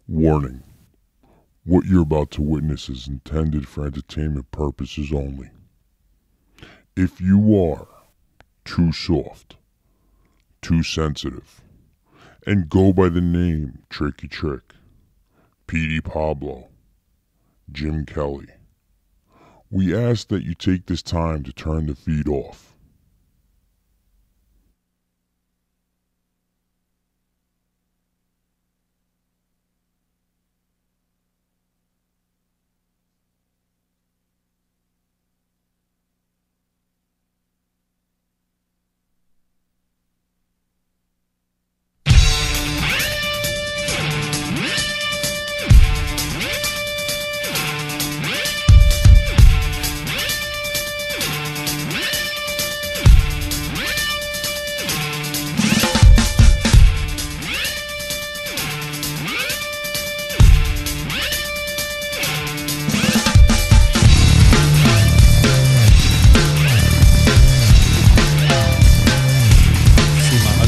Warning. What you're about to witness is intended for entertainment purposes only. If you are too soft, too sensitive, and go by the name Tricky Trick, Petey Pablo, Jim Kelly, we ask that you take this time to turn the feed off.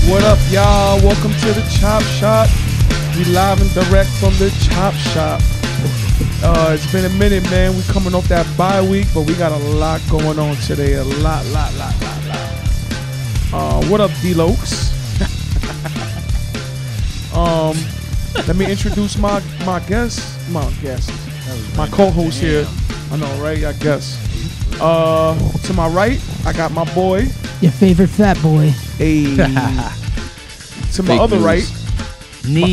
What up, y'all? Welcome to the Chop Shop. We live and direct from the Chop Shop. It's been a minute, man. We coming off that bye week, but we got a lot going on today. A lot. What up, D-Lokes? Let me introduce my guest. My co-host here. I know, right? I guess. To my right, I got my boy. Your favorite fat boy. Hey. To my other right. No.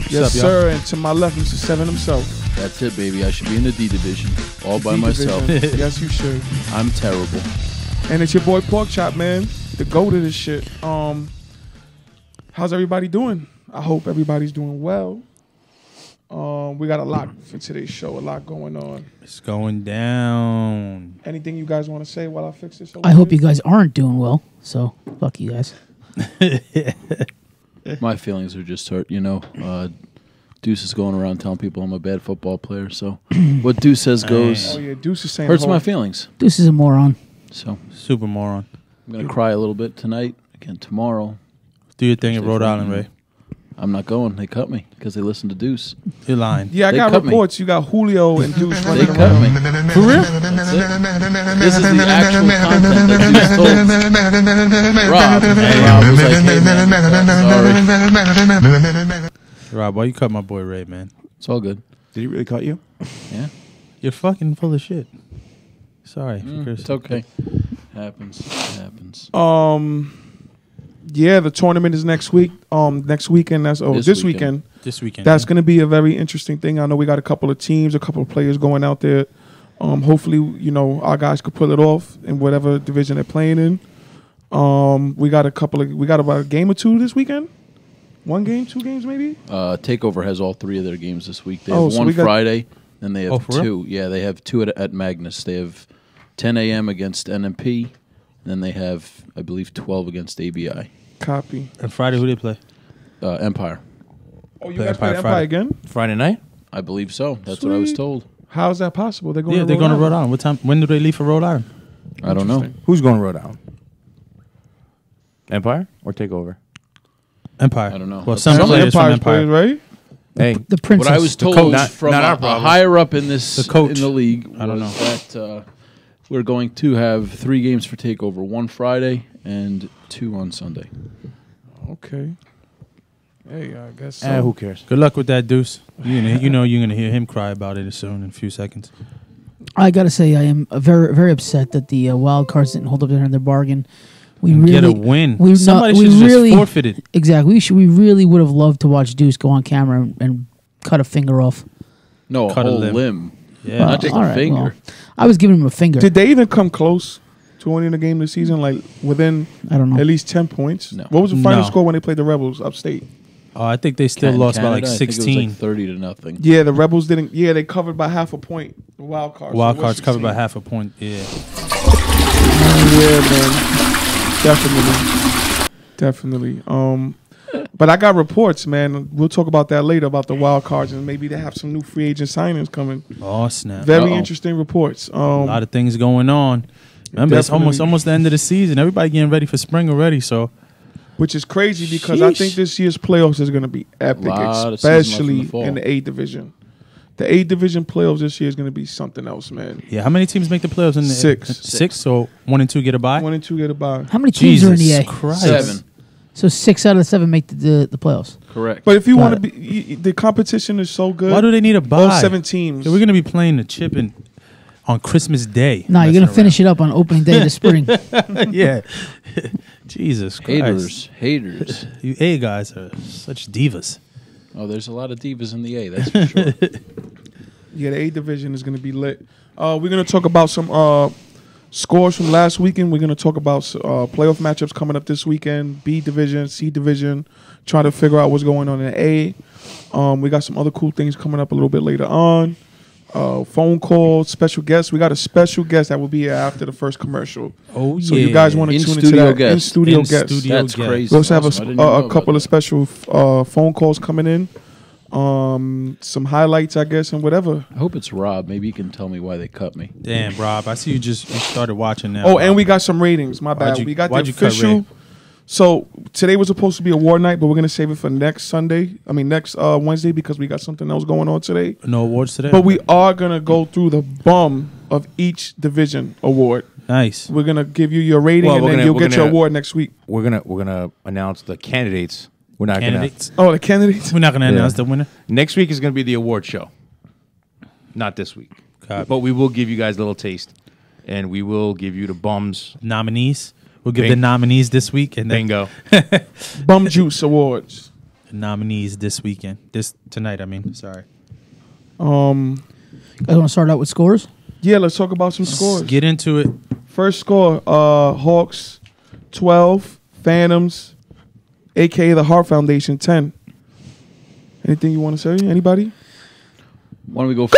Yes, up, sir. And to my left, Mr. Seven himself. That's it, baby. I should be in the D division all by D myself. division. Yes, you should. I'm terrible. And it's your boy Pork Chop, man. The goat of this shit. How's everybody doing? I hope everybody's doing well. We got a lot for today's show. A lot going on. It's going down. Anything you guys want to say while I fix this? I hope you guys aren't doing well. So fuck you guys. My feelings are just hurt, Deuce is going around telling people I'm a bad football player, so what Deuce says goes. Oh yeah, Deuce is saying hurts my feelings. Deuce is a moron. So Super moron. I'm gonna cry a little bit tonight. Again tomorrow. Do your thing in Rhode Island, Ray. I'm not going. They cut me because they listened to Deuce. You're lying. Yeah, I They got cut me. reports. You got Julio and Deuce They running cut around. me. For real? That's it. This is the actual content that Deuce told Rob. And Rob was like, hey, man, sorry. Rob, why you cut my boy Ray, man? It's all good. Did he really cut you? Yeah. You're fucking full of shit. Sorry. for It's cursing. okay. Happens. It happens. Yeah, the tournament is next week. Next weekend. That's this weekend. This weekend. That's going to be a very interesting thing. I know we got a couple of teams, a couple of players going out there. Hopefully, our guys could pull it off in whatever division they're playing in. We got about a game or two this weekend. 1 game, 2 games, maybe. Takeover has all 3 of their games this week. They Oh, have so one we got- Friday, then they have for real? 2. Yeah, they have 2 at Magnus. They have 10 a.m. against NMP. Then they have, I believe, 12 against ABI. Copy. And Friday, who they play? Empire. Oh, you Play guys play Empire Empire Friday. again? Friday night? I believe so. That's what I was Sweet. told. How's that possible? They're going. Yeah, to they're Rhode going to Rhode Island. Island. What time? When do they leave for Rhode Island? I don't know. Interesting. Who's going to Rhode Island? Empire or Takeover? Empire. I don't know. Well, Some some players from Empire's Empire. players, right? Hey, The princess. What I was told coach. from Not our a problem. higher up in this The coach. in the league I don't was that we're going to have 3 games for Takeover. 1 Friday and 2 on Sunday. Okay. Hey, I guess so. who cares? Good luck with that, Deuce. You're going to hear him cry about it soon in a few seconds. I gotta say, I am very, very upset that the wild cards didn't hold up their bargain. We And really get a win. we Somebody not- we should have really- just forfeited. Exactly. We really would have loved to watch Deuce go on camera and cut a finger off. No, a Cut a whole limb. limb. Yeah. Not just all a right, finger. well, I was giving him a finger. Did they even come close to winning the game this season? Like within I don't know. at least 10 points. No. What was the final No. score when they played the Rebels upstate? I think they still lost by like Canada, I think it was 16. like 30-0. Yeah, the Rebels didn't. Yeah, they covered by half a point. The wild cards. Wild So it was cards covered by 16. half a point. Yeah. Yeah, man. Definitely. But I got reports, man. We'll talk about that later about the wild cards and maybe they have some new free agent signings coming. Oh, snap. Very Uh-oh. interesting reports. A lot of things going on. Remember, it's Definitely. almost the end of the season. Everybody getting ready for spring already. So which is crazy because I think this year's playoffs is going to be epic, Lot of season left in especially the fall. in the A division. The A division playoffs this year is going to be something else, man. Yeah, how many teams make the playoffs in the Six. Six. So 1 and 2 get a bye. 1 and 2 get a bye. How many teams are in the Jesus A? Christ. 7. So 6 out of the 7 make the playoffs. Correct. But if you Got want to be, the competition is so good. Why do they need a bye? All 7 teams. So we're gonna be playing the chip on Christmas Day. No, you're gonna finish it up on opening day of the spring. Yeah. Jesus Christ. Haters. You A guys are such divas. Oh, there's a lot of divas in the A, that's for sure. Yeah, the A division is going to be lit. We're going to talk about some scores from last weekend. We're going to talk about playoff matchups coming up this weekend. B division, C division. Try to figure out what's going on in A. We got some other cool things coming up a little bit later on. Phone calls, special guests. We got a special guest that will be here after the first commercial. Oh yeah. So you guys want to tune into In-studio that guest. in-studio guest. In-studio That's guest. crazy. We also have Awesome. I didn't even know a about couple of that. special phone calls coming in. Some highlights, I guess, and whatever. I hope it's Rob. Maybe you can tell me why they cut me. Damn, Rob. I see you started watching now. Oh, Rob. and we got some ratings. My bad. you- We got the why'd you cut official. Ray? So today was supposed to be award night, but we're gonna save it for next Sunday. I mean next Wednesday because we got something else going on today. No awards today. But we are gonna go through the bum of each division award. Nice. We're gonna give you your rating, Well, and we're then gonna- you'll we're get your gonna- award next week. We're gonna announce the candidates. We're not Candidates. Oh, the candidates. We're not gonna announce the winner. gonna. Next week is gonna be the award show. Not this week, Copy. but we will give you guys a little taste, and we will give you the bums. Nominees. We'll give Bing. the nominees this week and then Bingo. Bum Juice Awards. the nominees this weekend. Tonight. I mean, sorry. I want to start out with scores. Yeah, let's talk about some scores. Get into it. First score: Hawks 12, Phantoms, aka the Heart Foundation 10. Anything you want to say? Anybody? Why don't we go?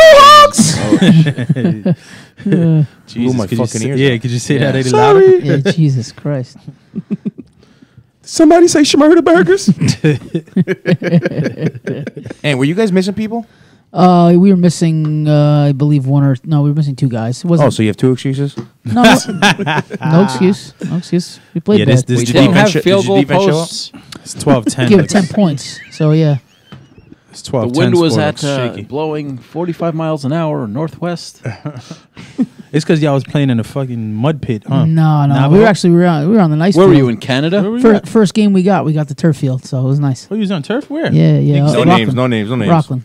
Jesus, my could you fucking say- ears Yeah, out. could you say Yeah. that any louder? Sorry. Yeah, Jesus Christ. Somebody say Schmurda Burgers. And were you guys missing people? We were missing, I believe, we were missing 2 guys. It wasn't. Oh, so you have 2 excuses? No, no excuse. No excuse. We played Yeah, bad. this We Did didn't your have defense- field did your goal defense show up? posts. It's 12-10. Give it 10 points. So, yeah. It's The 12-10. wind was score at looks shaky. blowing 45 miles an hour northwest. It's because y'all was playing in a fucking mud pit, huh? No. Nah, We were but- actually we were on the nice Where were field. you, in Canada? Where were you at? First game we got the turf field, so it was nice. Oh, you was on turf? Where? Yeah. You can say Rockland. No names. Rockland.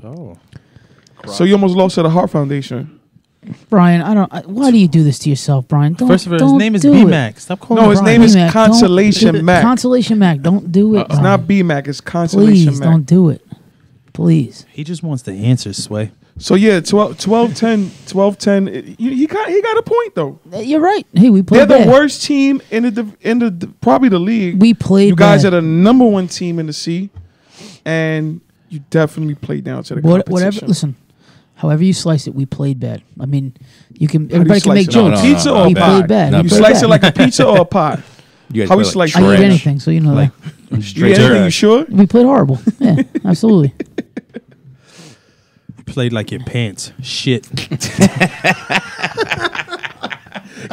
Oh. So you almost lost to the Heart Foundation. Brian, why do you do this to yourself, Brian? First of all, his don't name is do it. B-Mac. Stop calling No, him his Brian. name is B-Mac, don't Consolation do it. Mac. Consolation Mac. Don't do it. It's not B-Mac, it's Consolation Please Mac. don't do it. Please. He just wants the answers, Sway. So yeah, 12-10. He got a point though. You're right. Hey, we They're played the bad. worst team in the probably the league. We played You guys bad. are the number 1 team in the C, and you definitely played down to the competition. Whatever. Listen, however you slice it, we played bad. I mean, do you everybody can make slice it? jokes. Pizza or we pie? played bad. No, We You played slice bad. it like a pizza or a pie? You guys How we play slice I eat trash? anything, so you know Like- that. You Straight eat anything? You trash. sure? We played horrible. Yeah, absolutely. Played like your pants. Shit.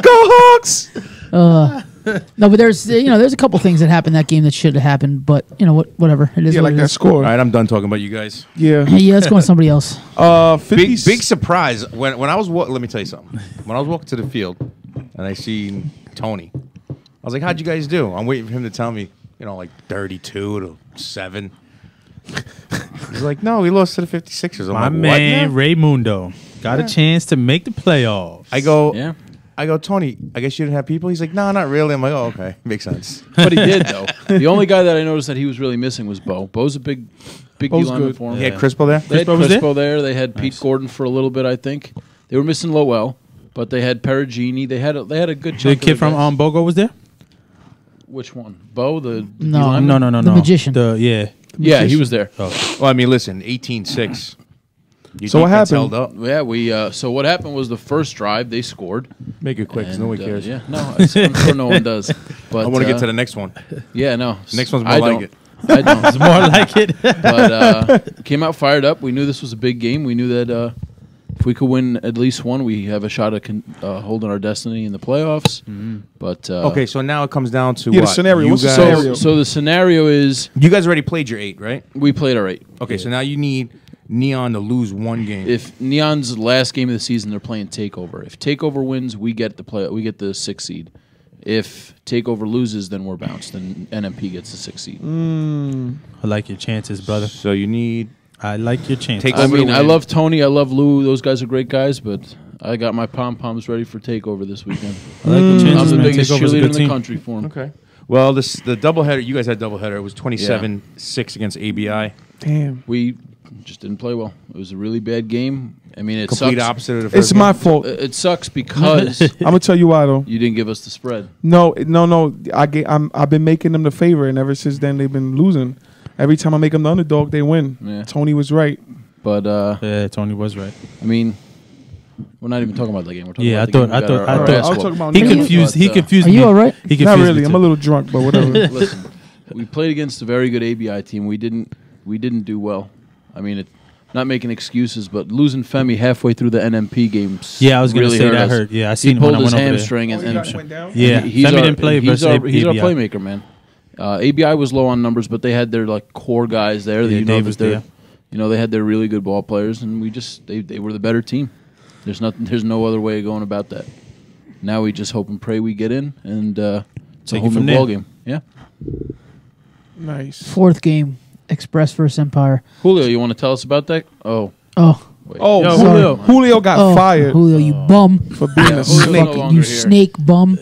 Go Hawks! No, but there's a couple things that happened that game that should have happened, but whatever. It is Yeah, what like it that is. score. All right, I'm done talking about you guys. Yeah. Yeah, let's go on somebody else. 50. Big surprise when I was let me tell you something. When I was walking to the field and I seen Tony, I was like, "How'd you guys do?" I'm waiting for him to tell me, like 32-7. He's like, "No, we lost to the 56ers." I'm My like, man, "What now?" Raymundo, got a chance to make the playoffs. I go, Yeah. Tony, I guess you didn't have people. He's like, "No, not really." I'm like, "Oh, okay, makes sense." But he did, though. The only guy that I noticed that he was really missing was Bo. Bo's a big D Bo's lineman good. for him. He had Crispo there. They had Crispo was Crispo there. They had Pete Gordon for a little bit, I think. They were missing Lowell, but they had Perugini. They had a good The chunk. kid of from guys. Bogo was there? Which one? Bo, the D No. lineman? No. The magician. Yeah, he was there. Oh. Well, I mean, listen, 18-6. Your So what defense happened? Held up. Yeah, we. So what happened was the first drive they scored. Make it quick, 'cause And, nobody cares. Yeah, no, I'm sure no one does. But I want to get to the next one. Yeah, no. Next one's more I like don't. it. I don't. It's more like it. But came out fired up. We knew this was a big game. We knew that If we could win at least one, we have a shot at holding our destiny in the playoffs. But Okay, so now it comes down to Yeah, the what? scenario. You What's the guys, scenario? so the scenario is You guys already played your 8, right? we played our 8. Okay, so now you need Neon to lose one game. If Neon's last game of the season, they're playing Takeover. If Takeover wins, we get the 6th seed. If Takeover loses, then we're bounced, and NMP gets the 6th seed. I like your chances, brother. So you need I like your chances. Take I over to mean, I win. love Tony. I love Lou. Those guys are great guys, but I got my pom-poms ready for Takeover this weekend. I like your I'm chances, the man. biggest Takeover's a cheerleader good in the team. country for him. Okay. Well, the doubleheader, you guys had doubleheader. It was 27-6 against ABI. Damn. We just didn't play well. It was a really bad game. I mean, it Complete sucks. opposite of the first It's my game. fault. It sucks because I'm gonna tell you why though. you didn't give us the spread. No. I've been making them the favor, and ever since then they've been losing. Every time I make them the underdog, they win. Yeah. Tony was right. But Yeah, Tony was right. I mean, we're not even talking about that game. We're talking Yeah, about the game. I We got thought- our I ass was whooped. talking about He Neon. confused. He But, confused Are me. you all right? He confused Not me really. too. I'm a little drunk, but whatever. Listen, we played against a very good ABI team. We didn't do well. I mean, not making excuses, but losing Femi halfway through the NMP games. Yeah, I was gonna really say hurt that us. hurt. Yeah, I He seen him when pulled I his went over there. hamstring, Oh, you and guys went down? Yeah, he's Femi our, didn't play he's versus our, he's our ABI. playmaker, man. ABI was low on numbers, but they had their core guys there. Yeah, that, Dave was there. They had their really good ball players, and they were the better team. There's no other way of going about that. Now we just hope and pray we get in, and it's a Take whole it from new there. ball game. Yeah, Nice. 4th game, Express versus Empire. Julio, you want to tell us about that? Oh, Oh, wait. Oh, Yo, Julio. Julio. Julio got oh, fired Julio, you bum. for being Yeah, a Julio's no snake. longer You here. snake bum.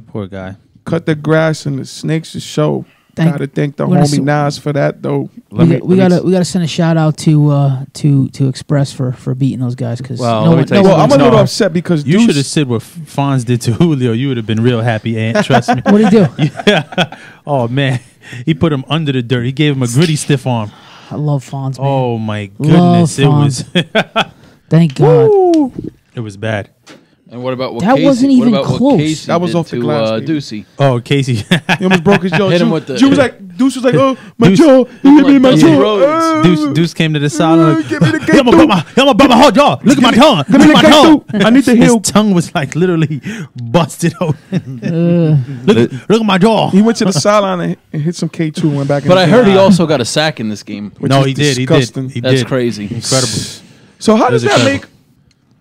Poor guy. Cut the grass and the snakes to show. Thank- Gotta thank the we're gonna homie s- Nas for that though. We gotta send a shout out to Express for beating those guys because Well, no let me one, tell you no Well, one I'm a wins. little No. upset because You should have Deuce, said what Fonz did to Julio. You would have been real happy, Ant. Trust me. What do you do? Yeah. Oh man, he put him under the dirt. He gave him a gritty stiff arm. I love Fonz, man. Oh my Love goodness, it was Thank God. it was bad. and what about what That Casey, wasn't even what about close. What Casey That was did off the to glass, baby. Ducey? Oh, Casey. he almost broke his jaw. Hit him Ju- with the- Ju was like, Deuce was like, oh, my Deuce- jaw. You hit me in my Like jaw. Dusty Rhodes. Deuce came to the side like, Give me the I'm gonna bite my whole jaw. Look at my tongue. Give me Look the at my tongue. K2. I need to heal. His tongue was like literally busted open. Look at my jaw. He went to the sideline and hit some K2 and went back in But the I game. heard he also got a sack in this game. Which No, is he did. disgusting. He That's did. crazy. Incredible. So how does was that incredible. make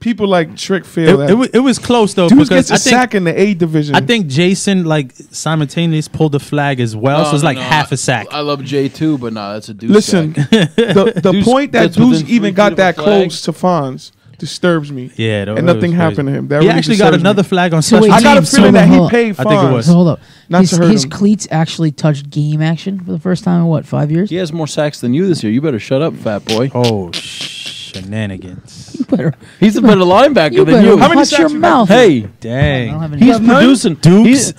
people like Trick feel that It was close though Deuce because gets a I think sack in the A division? I think Jason like simultaneously pulled the flag as well, so it's like half a sack. I love J too, but nah, that's a Deuce Listen, sack. the Deuce point that gets within Deuce 3 even feet got of a that flag. close to Fonz disturbs me. Yeah, that and was nothing crazy. happened to him. That He really actually got disturbs me. another flag on So special wait, I got a teams. feeling So that he hold- paid I think it Fonz. was. So hold up. Not His, to hurt his him. cleats actually touched game action for the first time in what, 5 years? He has more sacks than you this year. You better shut up, fat boy. Oh, shenanigans. You better, He's a better linebacker you than better you. How many watch sacks your you got? mouth. Hey, I don't Dang. have any. he's none? producing.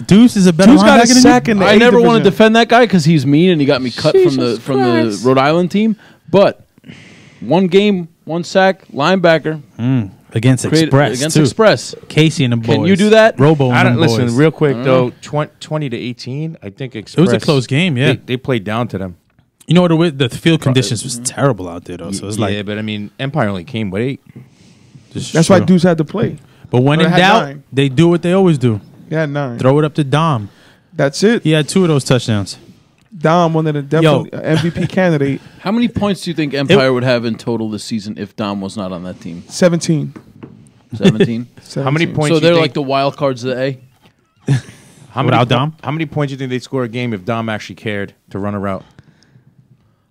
Deuce is a better Deuce got a linebacker than sack you? in the I A never want to division. defend that guy because he's mean and he got me cut Jesus from the Christ. Rhode Island team. But one game, one sack, linebacker Against created- Express, against too. Express. Casey and the boys. Can you do that? Robo and I don't them listen. boys. Real quick though, 20 to 18. I think Express. It was a close game, yeah. They played down to them. You know what? The field conditions was terrible out there, though. So it's yeah, like but I mean, Empire only came with 8. just That's why true. Deuce had to play. But when Or in had doubt, 9. they do what they always do: He had 9. throw it up to Dom. That's it. He had 2 of those touchdowns. Dom, one of the definitely MVP candidate. How many points do you think Empire would have in total this season if Dom was not on that team? 17. 17. How many 17. points? So you they're think- like the wild cards of the A. how many Without Dom? How many points do you think they'd score a game if Dom actually cared to run a route?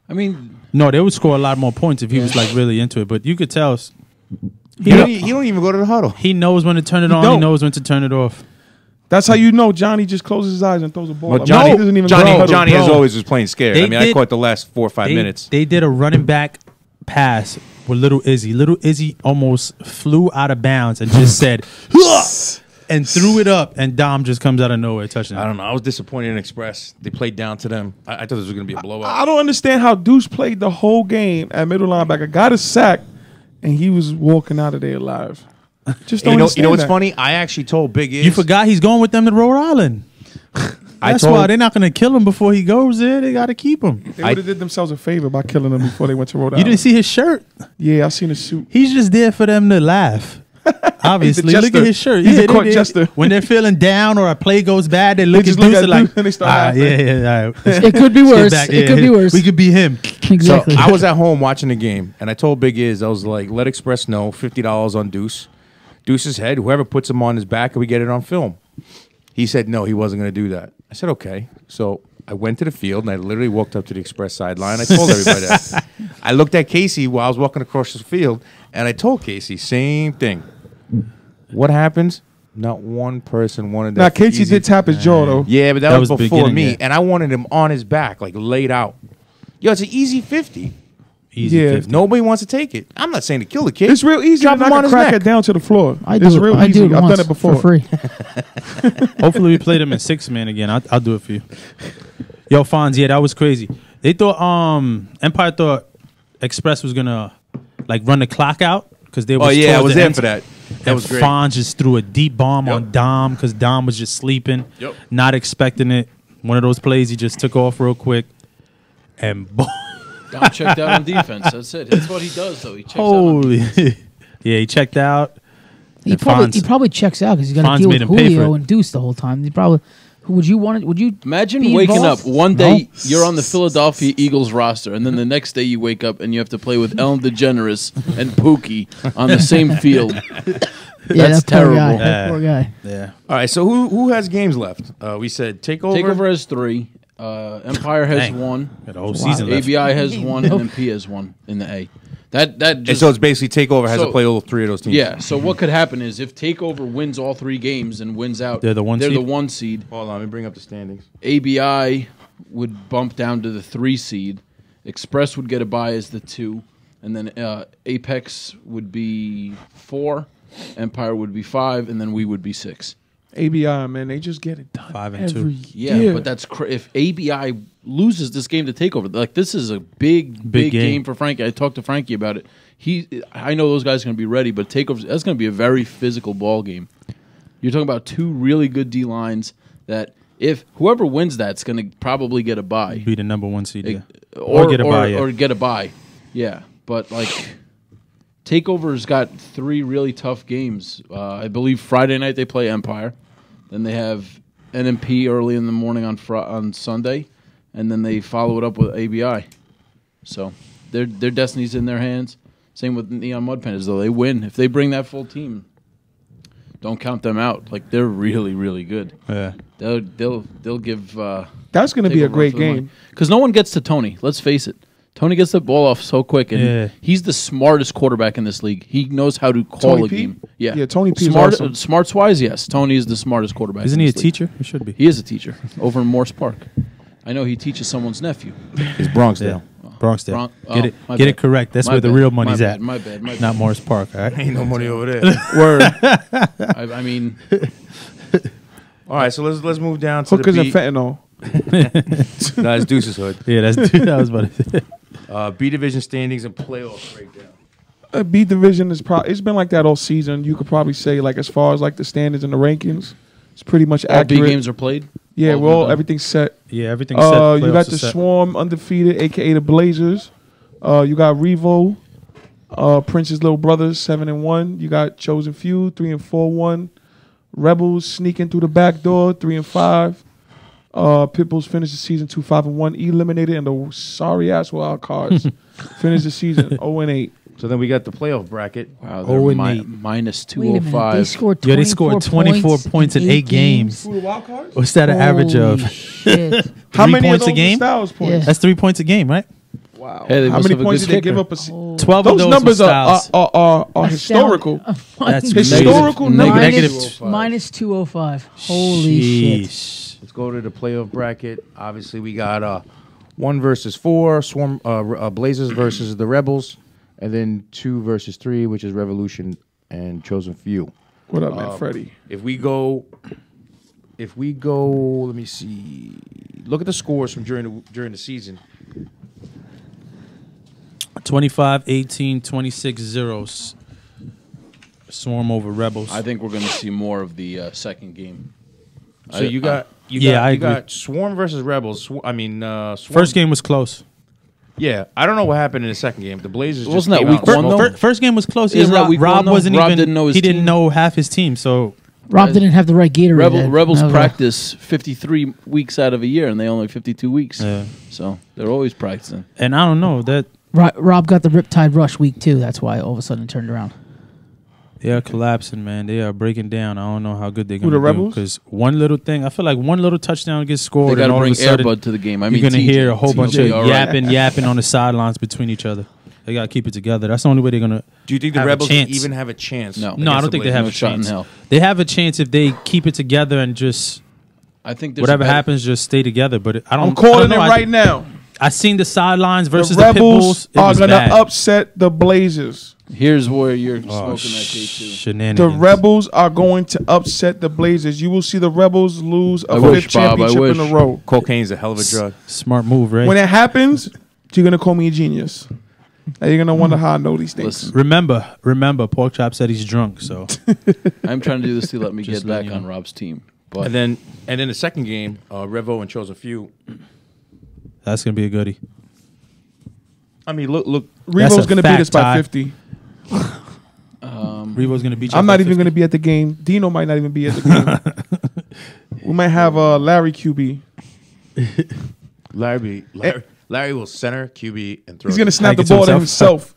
I mean, No, they would score a lot more points if he was like really into it. But you could tell He don't even go to the huddle. he knows when to turn it He on. He don't. knows when to turn it off. That's how you know Johnny just closes his eyes and throws a ball. Well, up. Johnny, He doesn't even Johnny, go. Johnny as bro. always was playing scared. They I mean, I did- caught the last 4 or 5 minutes. They did a running back pass with Little Izzy. Little Izzy almost flew out of bounds and just said, "Huh!" and threw it up, and Dom just comes out of nowhere touching it. I don't know. I was disappointed in Express. They played down to them. I thought this was going to be a blowout. I don't understand how Deuce played the whole game at middle linebacker, got a sack, and he was walking out of there alive. Just don't You know understand what's that. funny? I actually told Big Iz. You forgot he's going with them to Rhode Island. That's why they're not going to kill him before he goes there. They got to keep him. They would have did themselves a favor by killing him before they went to Rhode You Island. didn't see his shirt? Yeah, I seen his suit. He's just there for them to laugh. Obviously, look jester. at his shirt. He's a Yeah, court jester. When they're feeling down or a play goes bad, they look at just look Deuce at like, Deuce and they start laughing. yeah. All right. It could be Let's get worse. back. It could be worse. We could be him. Exactly. So I was at home watching the game, and I told Big Iz, I was like, let Express know, $50 on Deuce. Deuce's head, whoever puts him on his back, and we get it on film. He said no, he wasn't going to do that. I said, okay. So I went to the field, and I literally walked up to the Express sideline. I told everybody that. I looked at Casey while I was walking across the field, and I told Casey, same thing. What happens? Not one person wanted that. Now, Casey did tap his jaw, though. Yeah, but that was before beginning, me, yeah. and I wanted him on his back, like laid out. Yo, it's an easy 50. Easy Yeah. 50. Nobody wants to take it. I'm not saying to kill the kid. It's real easy Drop to him knock on a his cracker neck. down to the floor. I It's do real it. I easy. do it I've once done it before. for free. Hopefully we play them in 6-man again. I'll do it for you. Yo, Fonz, yeah, that was crazy. They thought Empire thought Express was gonna like run the clock out because they was Oh yeah, I towards was the there end. for that. That And was great. Fonz just threw a deep bomb Yep. on Dom because Dom was just sleeping, not expecting it. One of those plays he just took off real quick, and boom. Dom checked out on defense. That's it. That's what he does, though. He checks out. Holy, yeah, he checked out. He And probably checks out because he's got Fonz to deal with made him pay for Julio it. and Deuce the whole time. He probably. Would you want it? Would you Imagine be waking involved? up one day, No. you're on the Philadelphia Eagles roster, and then the next day you wake up and you have to play with Ellen DeGeneres and Pookie on the same field. Yeah, That's that poor guy. terrible. That poor guy. Yeah, All right, so who has games left? We said Takeover. Takeover has 3. Empire has Dang. 1. got a whole season left. ABI has 1, and MP has 1 in the A. That And just so it's basically Takeover has So- to play all 3 of those teams. yeah. So what could happen is if Takeover wins all 3 games and wins out, They're the 1 They're seed? the 1 seed. Hold on, let me bring up the standings. ABI would bump down to the 3 seed. Express would get a bye as the 2, and then Apex would be 4. Empire would be 5, and then we would be 6. ABI, man, they just get it done 5 and 2. every Yeah, year. but that's if ABI loses this game to Takeover, like this is a big Big game. game For Frankie. I talked to Frankie about it. I know those guys are going to be ready, but Takeover that's going to be a very physical ball game. You're talking about 2 really good D lines that if whoever wins that's going to probably get a bye. Be the number 1 seed, yeah. Or get a bye, yeah. or get a bye. Yeah, but like Takeover's got 3 really tough games. I believe Friday night they play Empire, then they have NMP early in the morning on Sunday, and then they follow it up with ABI. So their destiny's in their hands. Same with Neon Mud Pandas, though they win if they bring that full team. Don't count them out. Like they're really really good. Yeah. They'll give. That's going to be a great game. Because no one gets to Tony. Let's face it. Tony gets the ball off so quick, and Yeah. he's the smartest quarterback in this league. He knows how to call Tony a P? game. Yeah, Yeah, Tony P is Smart, awesome. Smarts wise, yes. Tony is the smartest quarterback. Isn't in he a this league. teacher? He should be. He is a teacher over in Morse Park. I know he teaches someone's nephew. It's Bronxdale. Bronxdale. Bron- Get it. my Get bad. it correct. That's My where the bad. real money's My at. bad. My bad. My bad. Not Morris Park. All right. Ain't no money over there. Word. I mean, All right, so let's move down to Hookers the and B. fentanyl. That's Deuce's hood. Yeah, that was about it. B division standings and playoff breakdown. B division is it's been like that all season. You could probably say like as far as like the standards and the rankings, it's pretty much all B accurate. games are played. Yeah, all well, done. everything's set. Yeah, everything's set. You Playoffs got are the set. Swarm undefeated, aka the Blazers. You got Revo, Prince's little brothers 7-1. You got Chosen Few 3-4-1. Rebels sneaking through the back door 3-5. Pitbulls finished the season 2-5-1, eliminated, and the sorry ass wild cards finished the season 0-8. So then we got the playoff bracket. Wow, they're 0-8. minus Wait a minute. They 205. scored 24 Yeah, they scored 24 points in 8 games. Who the wild cards? What's that an average of? Holy shit. How 3 many points of a those game? Styles points? Yeah. That's 3 points a game, right? Wow. Hey, they How must many have a points good did they give kicker. up? 12 of Those those numbers were are Styles. historical. That's Historical negative. numbers. Negative. Minus 205. Holy shit. Sheesh. Let's go to the playoff bracket. Obviously, we got 1 versus 4, Swarm Blazers versus the Rebels, and then 2 versus 3, which is Revolution and Chosen Few. What up, man, Freddie? If we go, let me see. Look at the scores from during the season. 25, 18, 26 zeros. Swarm over Rebels. I think we're going to see more of the second game. So you got I agree. got Swarm versus Rebels. Swarm. First game was close. Yeah, I don't know what happened in the second game. The Blazers just Wasn't that came week out and one, smoked though? them. First game was close. Isn't Yeah, that week Rob one, though? wasn't Rob even. didn't know his he didn't team. know half his team. So Rob didn't have the right Gatorade. then. Rebels That was- practice 53 weeks out of a year, and they only 52 weeks. Yeah. So they're always practicing. and I don't know that. Rob got the Riptide Rush week 2. That's why all of a sudden it turned around. They are collapsing, man. They are breaking down. I don't know how good they're Who, going the to do. Rebels? Because one little thing, I feel like one little touchdown gets They scored, got and to all bring of a sudden Airbud to the game. I mean, you're going to TJ. hear a whole bunch TJ, of all right. yapping on the sidelines between each other. They got to keep it together. That's the only way they're going to. Do you think the have a Rebels chance. even have a chance? No. No, I don't think they have No a shot in chance. hell. They have a chance if they keep it together and just I think there's whatever a better- happens, just stay together. But I don't. I'm calling I it don't know. right now. I seen the sidelines versus The the Rebels Pitbulls. It are was going to bad. upset the Blazers. Here's where you're smoking Oh, that case too. shenanigans. The Rebels are going to upset the Blazers. You will see the Rebels lose a I fifth wish, Bob, I championship in wish. a row. Cocaine's a hell of a drug. Smart move, right? When it happens, you're going to call me a genius. And you're going to wonder how I know these things. Listen, remember, Pork Chop said he's drunk, so I'm trying to do this to let me Just get back letting you on know. Rob's team. But And then the second game, Revo and chose a few. that's gonna be a goodie. I mean, look. That's Revo's a going to beat fact, us by Ty. 50. Revo's gonna beat you. I'm by not even 50. going to be at the game. Dino might not even be at the game. We might have Larry QB. Larry will center QB and throw. He's going to it. snap Hike the it to ball to himself.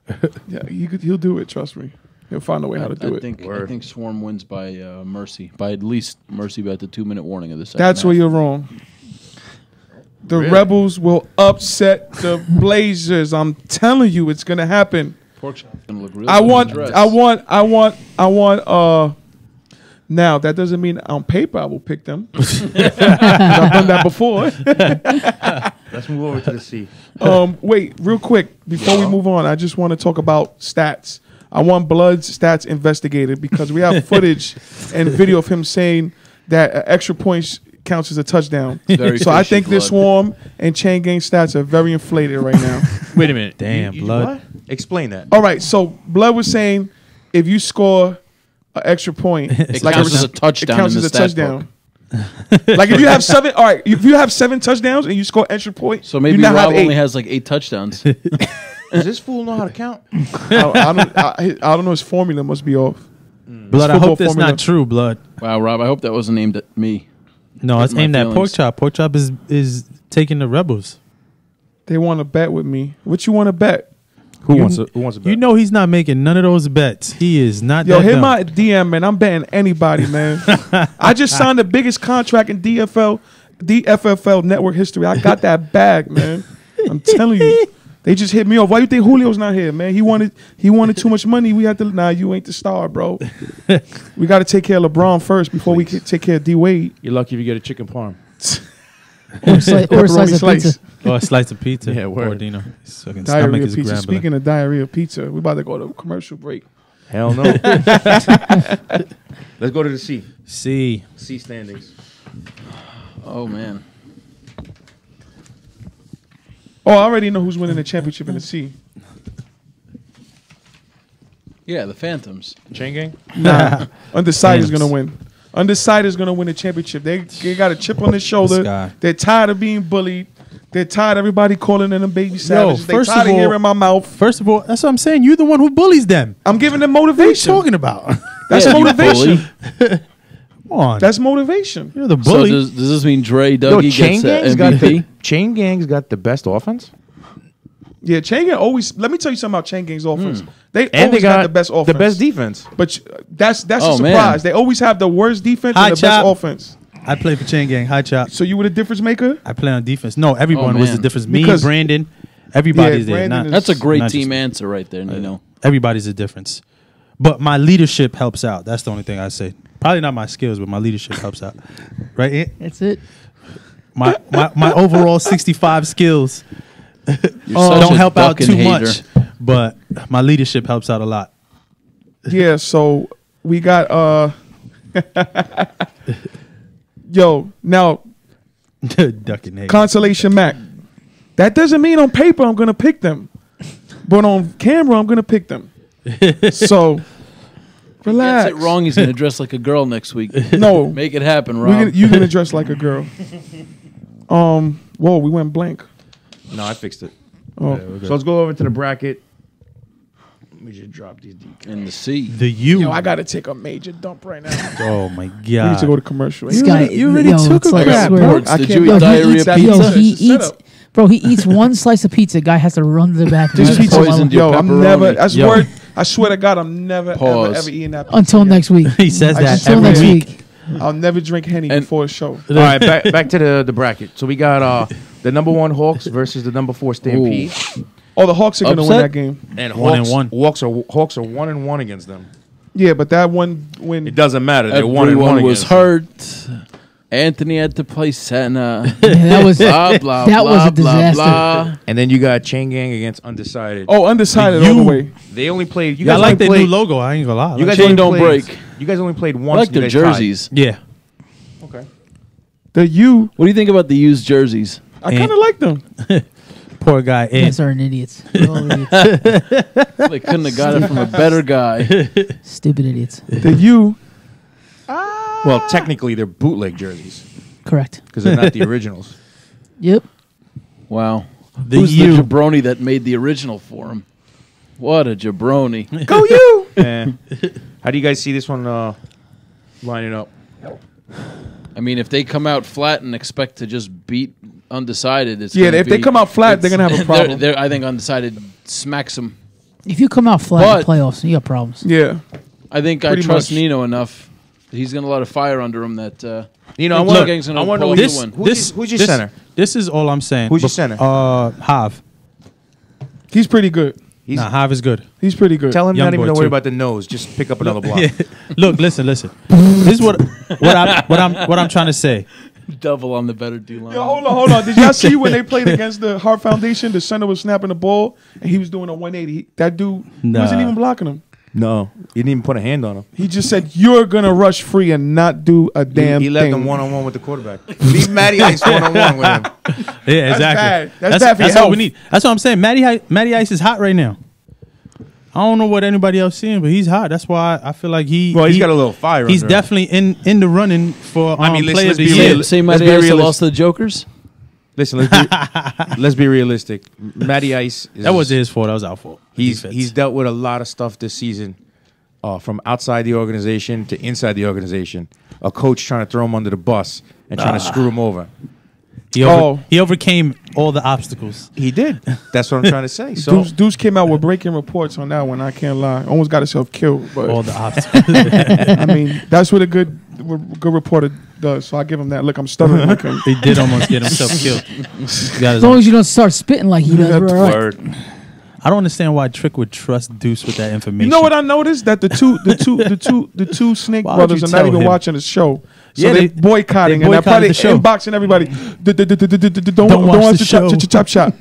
himself. Yeah, he'll do it. Trust me. He'll find a way how to do I it. think Swarm wins by mercy, by at least mercy by the 2-minute warning of the second. That's half. where you're wrong. The Really? Rebels will upset the Blazers. I'm telling you, it's gonna happen. Pork chop's gonna look real I good in want. the dress. I want. Now that doesn't mean on paper I will pick them. I've done that before. Let's move over to the C. Wait, real quick before we move on, I just want to talk about stats. I want Blood's stats investigated because we have footage and video of him saying that extra points counts as a touchdown. Very So I fishy, think this Blood. Swarm and Chain Gang stats are very inflated right now. Wait a minute. Damn, Blood. What? Explain that. All right, so Blood was saying if you score an extra point, It like counts as a touchdown It counts in as the a stat touchdown. Like if you have seven, all right, if you have 7 touchdowns and you score extra point, So maybe you now Rob have 8. only has like 8 touchdowns. Does this fool know how to count? I don't know. His formula must be off. Blood, I football hope that's formula. not true, Blood. Wow, Rob, I hope that wasn't aimed at me. No, it's my aimed at Pork feelings. Chop. Pork Chop is taking the Rebels. They want to bet with me. What you want to bet? Who wants to bet? You know he's not making none of those bets. He is not. Yo, that hit dumb. my DM, man. I'm betting anybody, man. I just signed the biggest contract in DFFL network history. I got that bag, man. I'm telling you. They just hit me off. Why you think Julio's not here, man? He wanted too much money. We had to. Nah, you ain't the star, bro. We got to take care of LeBron first before we can take care of D Wade. You're lucky if you get a chicken parm. Or a slice Pepperoni of slice. pizza. Oh, a slice of pizza. Yeah, word. Poor Dino. His fucking stomach Diarrhea is pizza. grumbling. Speaking of diarrhea pizza, we about to go to a commercial break. Hell no. Let's go to the C. See, C standings. Oh man, Oh, I already know who's winning the championship in the C. yeah, the Phantoms. Chain gang? Nah, Undecided is Rams. gonna win. Undecided is gonna win the championship. They got a chip on their shoulder. guy. They're tired of being bullied. They're tired of everybody calling them baby savages. They're first tired of of all- hearing my mouth. first of all, that's what I'm saying. You're the one who bullies them. I'm giving them What are you motivation. talking about? That's Yeah, you motivation. bully. Come on. That's motivation. You're the So bully. does this mean Dre Dougie Chain gets the gang's got MVP? Chain gang's got the best offense. Yeah, Chain Gang always. Let me tell you something about Chain Gang's offense. They And always they got the best offense. The best defense. But that's a Oh, man. surprise. They always have the worst defense Hi, and the Chop. best offense. I play for Chain Gang. Hi, Chop. So you were the difference maker. I play on defense. No, everyone Oh, was the man. difference. Me, Because- Brandon, everybody's Yeah, there. Brandon Not, is- That's a great Not team just- answer right there, Nino. everybody's the difference. But my leadership helps out. That's the only thing I say. Probably not my skills, but my leadership helps out. Right? Ant? That's it. My overall 65 skills You're such don't a help out ducking too hater. much, but my leadership helps out a lot. Yeah, so we got yo, now Ducking hate. Consolation Mac. That doesn't mean on paper I'm gonna pick them. But on camera I'm gonna pick them. So Relax. Gets it wrong. He's gonna dress like a girl next week. No, Make it happen, Rob. you're gonna dress like a girl. Whoa, we went blank. No, I fixed it. Oh, So let's go over to the bracket. Let me just drop these decals. In the sea. The U. yo, I gotta take a major dump right now. Oh my We need to go god. to commercial. This guy, you already took it's a like, crap, I swear. Boards. I Did can't- you Yo, eat he diarrhea eats that pizza? pizza. He It's a eats, setup. bro. He eats one slice of pizza. Guy has to run to the bathroom. This Just pizza, poisoned your yo, I'm pepperoni. never. Yo. I swear to God, I'm never Pause. ever eating that. Pizza Until again. next week. He says I that just Until every next week. week. I'll never drink Henny And- before a show. All right, back to the bracket. So we got the number 1 Hawks versus the number 4 Stampede. Oh, the Hawks are gonna win Upset? that game. And 1-1. Hawks are 1-1 against them. Yeah, but that one win. It doesn't matter. They're 1-1 Everyone was against them. hurt. Anthony had to play center. Yeah, that was Blah blah. That blah, was a blah, disaster. blah. And then you got Chain Gang against Undecided. Oh, undecided The all the U. way. They only played. You Yeah, I guys like only their played, new logo. I ain't gonna lie. You guys Chain only don't played, break. You guys only played I once. like and you their guys tied. Oh, jerseys. yeah. Okay. The U, What do you think about the used jerseys? I kind of like them. Poor guy. You Ed. guys are an idiots. You're all idiots. They couldn't have got it from a better guy. Stupid idiots. The U, Well, technically they're bootleg jerseys Correct. because they're not the originals. Yep. Wow. The Who's U. the jabroni that made the original for him? What a jabroni. go U. Eh. How do you guys see this one lining up? I mean, if they come out flat and expect to just beat Undecided, it's Yeah, gonna if they be- come out flat, they're gonna have a they're- problem. I think Undecided smacks them. If you come out flat in the But- playoffs, you got problems. Yeah, I think I Pretty trust much. Nino enough. He's going to let a fire under him that You know, I Look, want Gang's gonna to know pull who you This, win. who's your center? This is all I'm saying. Who's your center? Hav. he's pretty good. He's, Nah, Hav is good. He's pretty good. Tell him Young not even boy, to worry too. about the nose. Just pick up another block. Look, listen. This is what I'm trying to say. double on the better D line. Yo, hold on. Did y'all see when they played against the Hart Foundation? The center was snapping the ball and he was doing a 180. That dude Nah. wasn't even blocking him. No, you didn't even put a hand on him. He just said, "You're gonna rush free and not do a damn He left thing." them 1-on-1 with the quarterback. Leave Matty Ice 1-on-1 with him. Yeah, exactly. bad. That's bad for your That's what we health. need. That's what I'm saying. Matty Ice is hot right now. I don't know what anybody else seeing, but he's hot. That's why I feel like he's got a little fire. He's under him. definitely in the running for I mean, player of let's the be year. real. Same Let's be idea as realistic. lost to the Jokers. Listen, let's be realistic. Matty Ice. That wasn't his fault. That was our fault. He's Defense. dealt with a lot of stuff this season, from outside the organization to inside the organization. A coach trying to throw him under the bus and trying to screw him over. He overcame all the obstacles. He did. That's what I'm trying to say. So Deuce came out with breaking reports on that one. I can't lie. Almost got himself killed, but All the obstacles. I mean, that's what a good reporter does. So I give him that. Look, I'm stuttering like him. He did almost get himself killed. He got his As long as you don't start spitting like he does, That's we're all right. word. I don't understand why Trick would trust Deuce with that information. You know what I noticed? That the two Snake Why would brothers you are not tell even him? watching the show. So Yeah, they they- boycotting they and they're probably boycotted the show. inboxing everybody. Don't watch watch the the chop shop.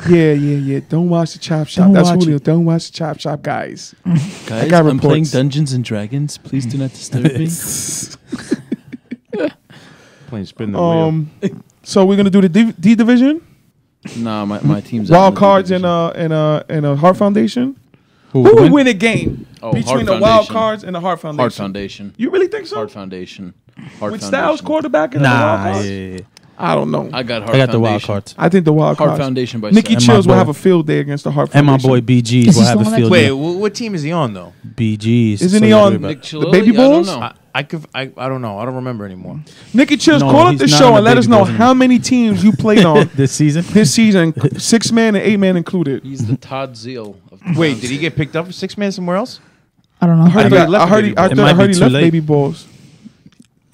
Yeah. Don't watch the chop shop. Don't That's watch Julio. it. Don't watch the chop shop, guys. Guys, got I'm playing reports. Dungeons and Dragons. Please do not disturb me. Playing spin the wheel. So we're gonna do the D division, Nah, my team's out in wild the cards division. and a Hart Foundation. Who Who would would win? win a game Oh, between Hart the wild Foundation. cards and the Hart Foundation? Hart Foundation. You really think so? Hart Foundation. Hart With Foundation. Styles quarterback and the wild Nah, cards? yeah. I don't know. I got Hart I got the wild Foundation. cards. I think the wild Hart cards. Foundation by Nikki And my Chills will boy- have a field day against the Hart And my Foundation. boy Is BGs he will still have a on that field Wait, day. what team is he on though? BGs. Isn't so he you on worry about- Nick the Chililli? Baby I don't Bulls? know. I don't know. I don't remember anymore. Nikki Chills, No, call up he's the not show on and the let us Baby know Bulls how many teams you played on this season? this season, 6-man and 8-man included. He's the Todd Zeal of Wait, did he get picked up for 6-man somewhere else? I don't know. I heard thought he left I heard Baby he, Bulls. I It thought- I might be heard he too left late. Baby Bulls.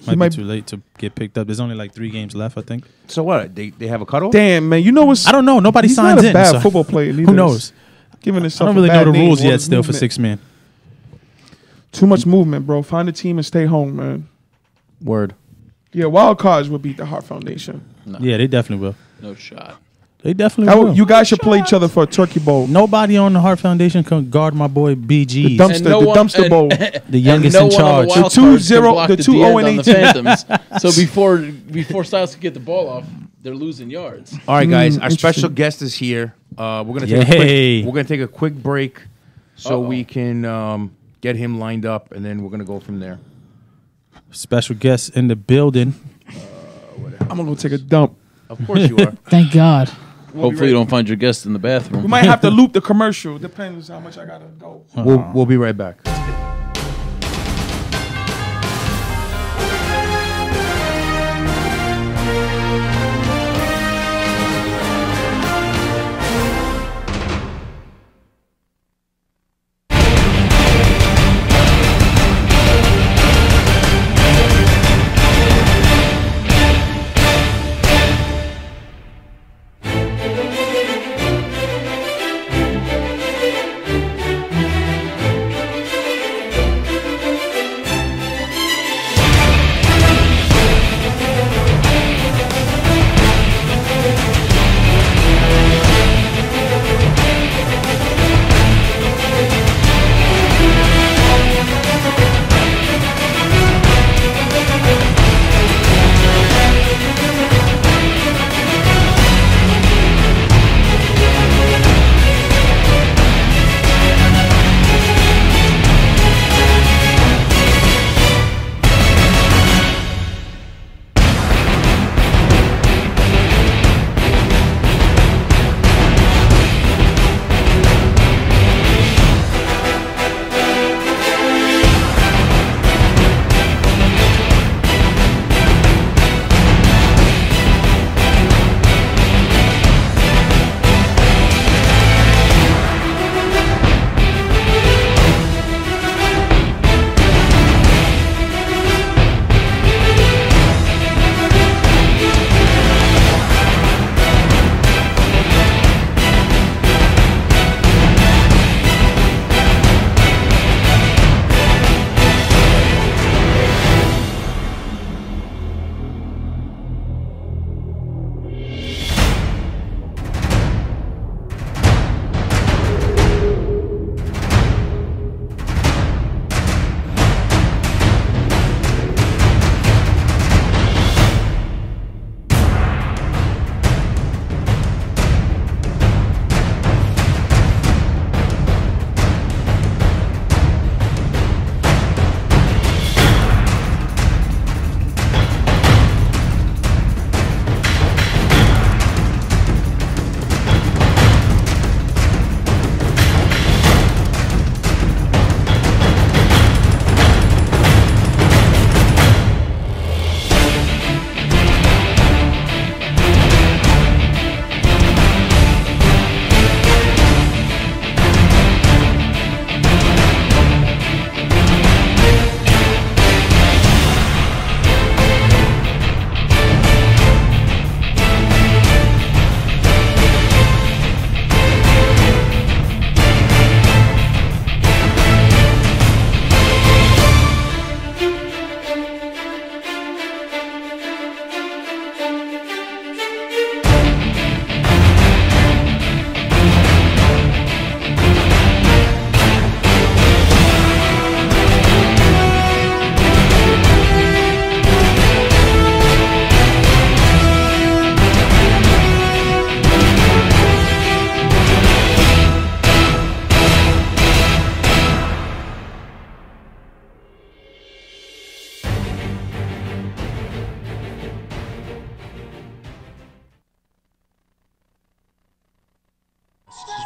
Might might- be too late to get picked up. There's only like 3 games left, I think. So what? They have a cutoff? Damn, man, you know what's? I don't know. Nobody He's signs not a in. bad so football player. Who knows? Giving I himself don't a really know bad the name, rules all yet. this Still for movement. 6-man. Too much movement, bro. Find a team and stay home, man. Word. Yeah, wild cards will beat the Hart Foundation. No, Yeah, they definitely will. no shot. They definitely will. You guys should play each other for a turkey bowl. Nobody on the Hart Foundation can guard my boy BGs. The dumpster, the dumpster bowl. The youngest in charge. The 2-0 the 2-0 and 18. Phantoms. So before Styles could get the ball off, they're losing yards. All right, guys. Our interesting. special guest is here. We're gonna Yay. take a quick break so Uh-oh. we can get him lined up, and then we're gonna go from there. Special guests in the building. I'm gonna go take a dump. Of course you are. Thank God. Hopefully, you don't find your guest in the We bathroom. might have to loop the commercial. Depends how much I gotta go. We'll be right back.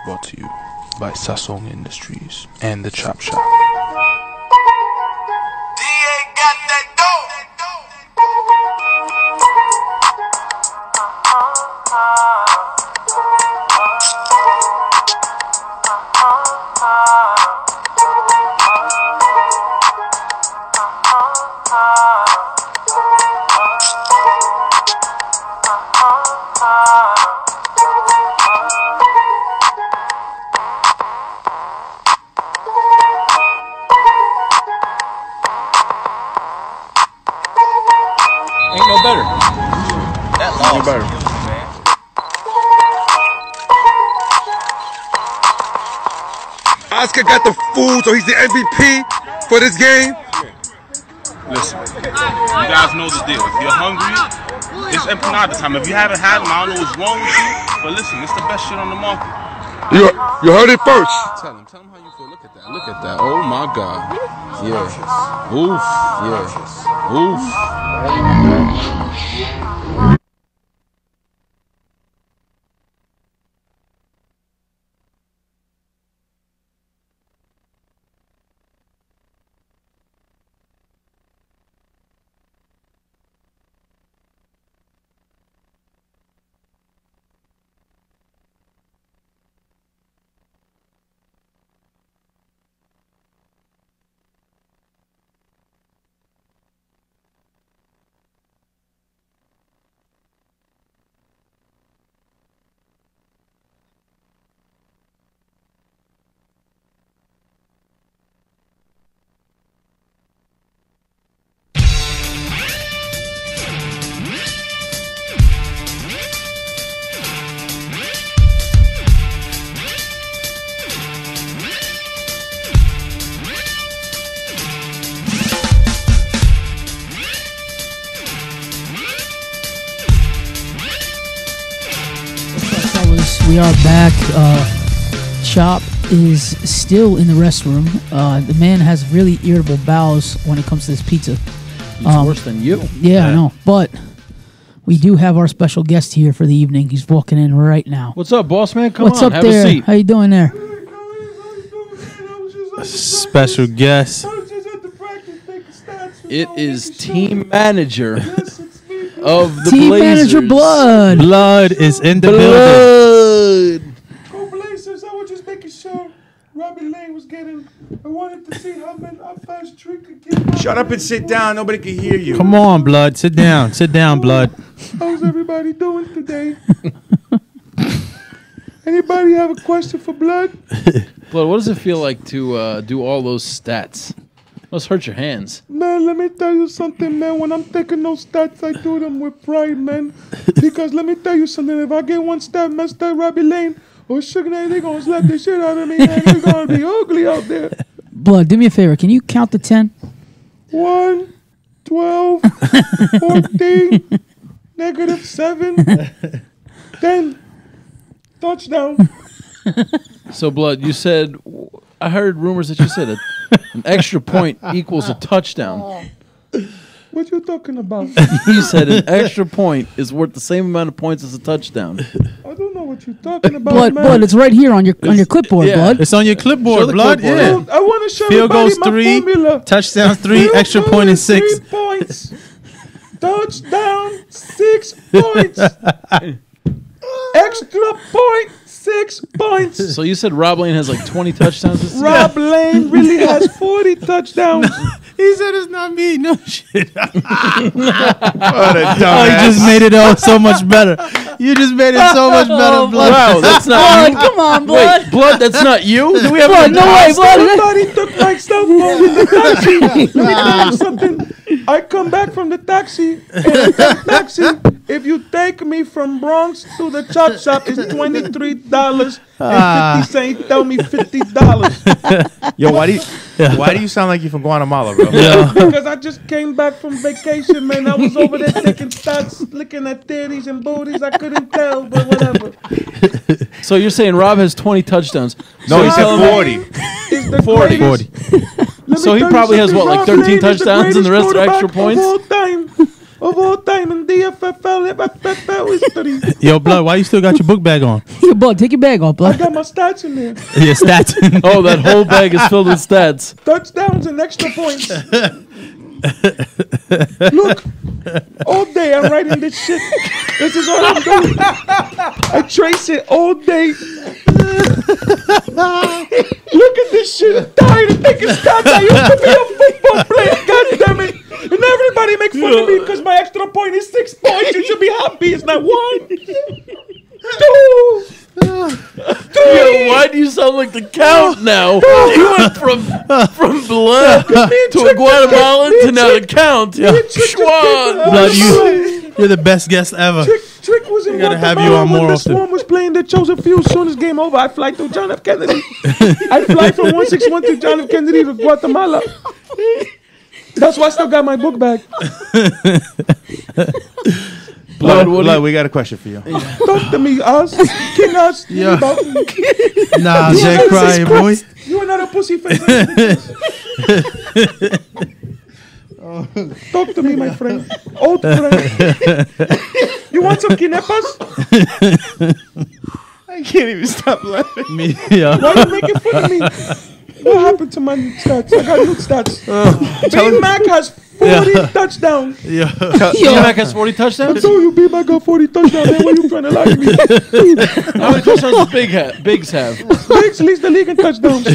brought to you by Sasong Industries and the Chop Shop. Ain't no better. That long. Ain't no better. Oscar got the food, so he's the MVP for this game. Listen, you guys know the deal. If you're hungry, it's empanada time. If you haven't had them, I don't know what's wrong with you, but listen, it's the best shit on the market. You heard it first. Tell him how you feel. Look at that. Look at that. Oh my God. Yeah. Oof. Yeah. Oof. We are back. Chop is still in the restroom. The man has really irritable bowels when it comes to this pizza. He's worse than you. Yeah, I know. But we do have our special guest here for the evening. He's walking in right now. What's up, boss man? What's on, up have there? a seat. How you doing there? Special guest. It is team manager of the Team Blazers. manager Blood. Blood is in the building. Go Blazers! I was just making sure Robbie Lane was getting. I wanted to see how fast Trick could get. Shut up and sit down. Nobody can hear you. Come on, Blood. Sit down. Sit down, Blood. How's everybody doing today? Anybody have a question for Blood? Blood, what does it feel like to do all those stats? Must hurt your hands. Man, let me tell you something, man. When I'm taking those stats, I do them with pride, man. Because let me tell you something. If I get one stat messed up, Robbie Lane or Sugar Knight, they're going to slap the shit out of me, man. It's going to be ugly out there. Blood, do me a favor. Can you count to 10? 1, 12, 14, -7, 10. Touchdown. So, Blood, you said, I heard rumors that you said an extra point equals a touchdown. What you talking about? You said an extra point is worth the same amount of points as a touchdown. I don't know what you're talking about, Blood, man. Blood, it's right here on your clipboard, yeah. Blood. It's on your clipboard, Show the Blood. clipboard. Yeah. I want to show Field everybody goals my 3, formula. touchdowns 3, Field extra goal point is is 6. 3 points. Touchdown, 6 points. Extra point, 6 points. So you said Rob Lane has like 20 touchdowns this season? Rob Lane really has 40 touchdowns. He said it's not me. No shit. What a Oh, dumbass. you just made it all so much better. You just made it so much better, Blood. Wow, that's not you. Come on, Blood. Wait, Blood, that's not you? Do we have Blood, no way, Blood. Somebody took my cell phone in the taxi. Let me tell you something. I come back from the taxi, and that taxi, if you take me from Bronx to the chop shop, is $23 and 50 cents. Tell me $50. Yo, why do you sound like you're from Guatemala, bro? Because I just came back from vacation, man. I was over there taking stats, looking at titties and booties. I couldn't tell, but whatever. So you're saying Rob has 20 touchdowns? No, he telling said me- 40. It's the 40. greatest- 40. Let me So he tell you probably has, something, what, like Rob 13 Lane is the touchdowns and the rest are greatest extra points? Of all time in DFFL history. Yo, Blood, why you still got your book bag on? Here, Blood, take your bag off, I Blood. got my stats in there. Your stats. Oh, that whole bag is filled with stats. Touchdowns and extra points. Look, all day I'm writing this shit. This is all I'm doing. I trace it all day. Look at this shit. I'm tired of taking stats. I used to be a football player. God damn it. And everybody makes fun of me because my extra point is 6 points. You should be happy. It's not 1, 2. Yo, why do you sound like the Count now? You went from Blood to a Guatemalan to now the Count. Schwan. Blood, you're the best guest ever. Trick was in gotta have Guatemala you on when more the often. Swarm was playing the chosen few. As soon as game over, I fly to John F. Kennedy. I fly from 161 to John F. Kennedy to Guatemala. That's why I still got my book bag. Blood, Blood, we got a question for you. Talk to me, us. King us. Yeah. About me. Nah, Jack crying, boy. You are not a pussy face. Talk to me, my friend. Old friend. You want some kinepas? I can't even stop laughing. Me, yeah. Why are you making fun of me? What happened to my stats? I got new stats. B-Mac has 40 touchdowns. Yeah. B-Mac has 40 I touchdowns? told you B-Mac got 40 touchdowns. Man, why you trying to lie to me? How many touchdowns does Biggs have? Biggs leads the league in touchdowns.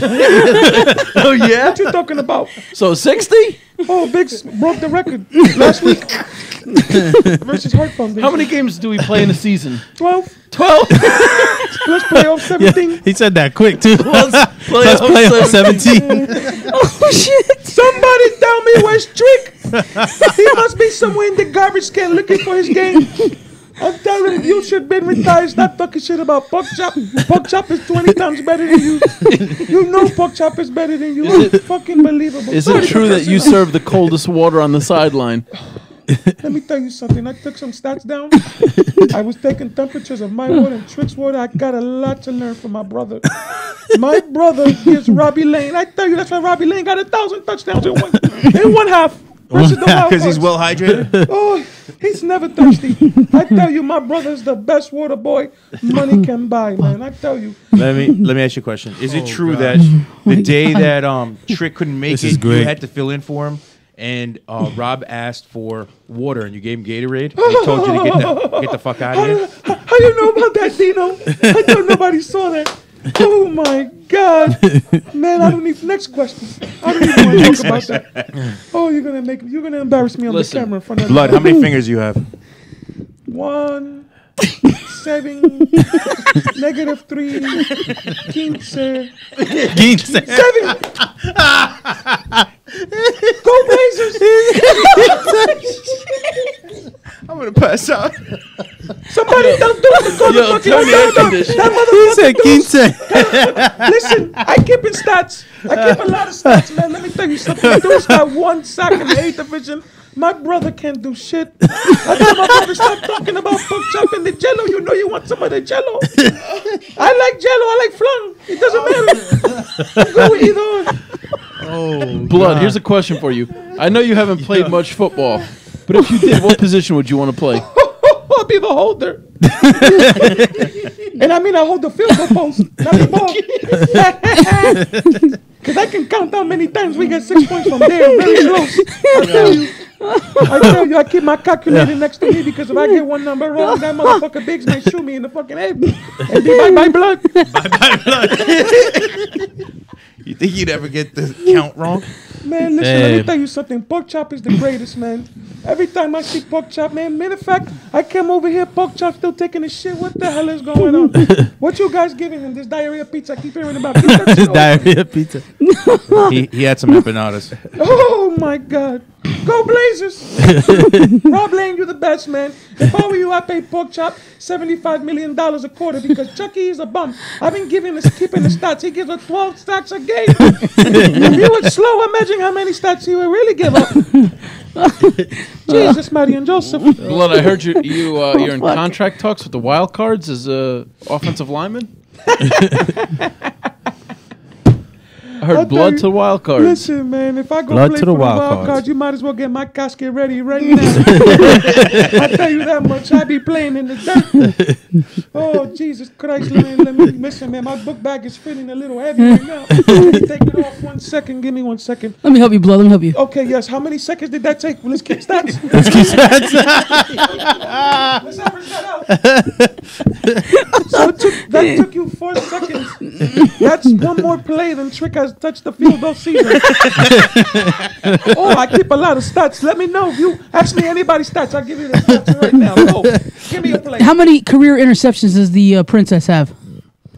Oh, yeah? What you talking about? So 60? Oh, Biggs broke the record last week versus Heart Foundation. How many games do we play in a season? 12 12? plus playoff 17. He said that quick, too. Plus Playoff 17. Oh shit! Somebody tell me where's Trick. He must be somewhere in the garbage can looking for his game. I'm telling him, you should be retired. Stop talking shit about Pork Chop. Pork Chop is 20 times better than you. You know Pork Chop is better than you. It's fucking believable. Is it true that you serve the coldest water on the sideline? Let me tell you something. I took some stats down. I was taking temperatures of my water and Trick's water. I got a lot to learn from my brother. My brother is Robbie Lane. I tell you, that's why Robbie Lane got 1,000 touchdowns in one half. Because he's well hydrated. Oh, he's never thirsty. I tell you, my brother's the best water boy money can buy, man. I tell you. Let me ask you a question. Is it true that the day that Trick couldn't make This is it, great. you had to fill in for him, and Rob asked for water, and you gave him Gatorade? And he told you to get the fuck out of here. How you know about that, Dino? I thought nobody saw that. Oh my God, man! I don't need. Next question. I don't even want to talk about that. Oh, you're gonna embarrass me on the camera in front of Blood, how many fingers you have? 1, 7, -3, 15, 7. Go Blazers! I'm gonna pass out. Somebody don't do it. Call the Yo, fucking turn the air that conditioner. He said, Listen, I keep in stats. I keep a lot of stats, man. Let me tell you something. The dude's got 1 sack in the 8th division. My brother can't do shit. I tell my brother, stop talking about Pork Chop and the Jello. You know you want some of the Jello. I like Jello. I like flan. It doesn't matter. Go with either one. Oh, Blood, here's a question for you. I know you haven't played much football, but if you did, what position would you want to play? I'll be the holder. And I mean, I hold the field goal post, not the ball. Because I can count how many times we get 6 points from there. Very close. I tell you, I keep my calculator next to me because if I get one number wrong, that motherfucker Biggs may shoot me in the fucking head. And be bye-bye blood. bye-bye blood. You think you'd ever get the count wrong? Man, listen, let me tell you something. Pork Chop is the greatest, man. Every time I see Pork Chop, man, matter of fact, I came over here, Pork Chop still taking a shit. What the hell is going on? What you guys giving him? This diarrhea pizza I keep hearing about. This diarrhea pizza. he had some empanadas. Oh, my God. Go Blazers. Rob Lane, you're the best, man. If I were you, I'd pay Pork Chop $75 million a quarter because Chucky is a bum. I've been keeping the stats. He gives us 12 stats a game. If he was slow, imagine how many stats he would really give up. Jesus, Matty and Joseph. Blood, I heard you're in contract talks with the Wild Cards as a offensive lineman. I heard blood to Wild Cards. Listen, man, if I go Blood play to for the the Wild Wild Cards. Cards, you might as well get my casket ready right now. I tell you that much. I be playing in the dirt. Oh, Jesus Christ. Let me listen, man. My book bag is feeling a little heavy right now. Let me take it off 1 second. Give me 1 second. Let me help you, Blood. Let me help you. Okay, yes. How many seconds did that take? Well, let's keep stats. Let's keep stats. Let's average that out. So that took you 4 seconds. That's one more play than Trick has touched the field all season. Oh, I keep a lot of stats. Let me know if you ask me anybody's stats. I'll give you the stats right now. Go. Give me a play. How many career interceptions does the Princess have?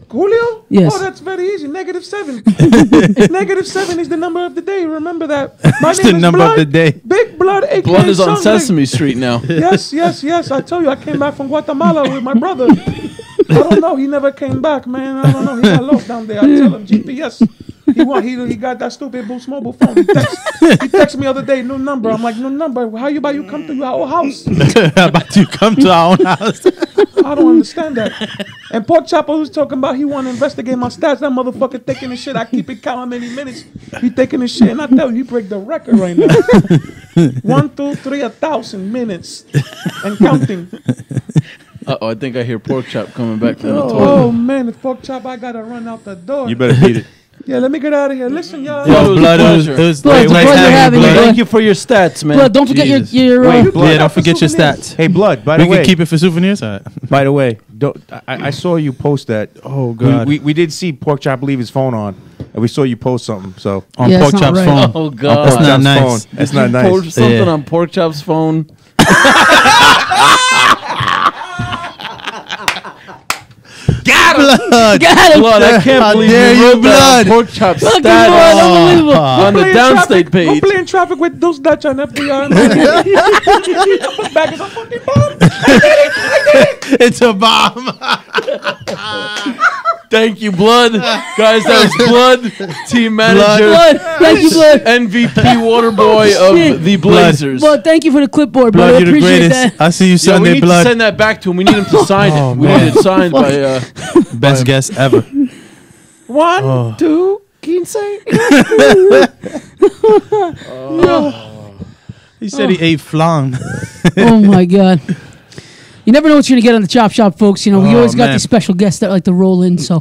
Julio? Yes. Oh, that's very easy. -7. -7 is the number of the day. Remember that. My It's name the is number Blood. of the day. Big Blood, a.k.a. Blood is on Sunday. Sesame Street now. Yes. I told you, I came back from Guatemala with my brother. I don't know. He never came back, man. I don't know. He got lost down there. I tell him, GPS. He got that stupid Boost mobile phone. He texted me the other day, new number. I'm like, new number. How you about you come to our old house? How about you come to our own house? I don't understand that. And Pork Chopper was talking about he want to investigate my stats. That motherfucker taking this shit. I keep it count how many minutes he taking this shit. And I tell you, he break the record right now. 1, 2, 3, 1,000 minutes and counting. I think I hear Pork Chop coming back from the toilet. Oh man, it's Pork Chop. I gotta run out the door. You better beat it. Yeah, let me get out of here. Listen, y'all. Yo, Blood, it was Blood, nice pleasure having you, Blood. Thank you for your stats, man. Blood, don't forget Jesus. your Yeah, don't forget your stats. Hey, Blood. By We the way, can keep it for souvenirs. All right. by the way, I saw you post that. Oh God. We did see Pork Chop leave his phone on, and we saw you post something. So On Yeah, Pork it's not Chop's right. phone. Oh, on God. Pork not Chop's nice. phone. That's not Pour nice. something Yeah. on Pork Chop's phone. Blood. Got him. Blood, I can't How believe dare you you, wrote that Blood. on Pork Chop's Fucking stat Blood, unbelievable. on the Play in downstate traffic. Go page. play in traffic with those Dutch on FBI. Put back as a fucking bomb. It's a bomb. Thank you, Blood. Guys, that was Blood, team manager, Blood, thank you, Blood. MVP water boy Shit. of the Blazers. Blood, thank you for the clipboard, Blood, Blood. I you're the appreciate greatest. that. I see you Yeah, we Sunday, need to Blood. send that back to him. We need him to sign Oh, it. We man. need it signed by... Best guest ever. 1, 2, 15. He said he ate flan. Oh my God. You never know what you're gonna get on the Chop Shop, folks. You know, we Oh, always got man. these special guests that like to roll in. So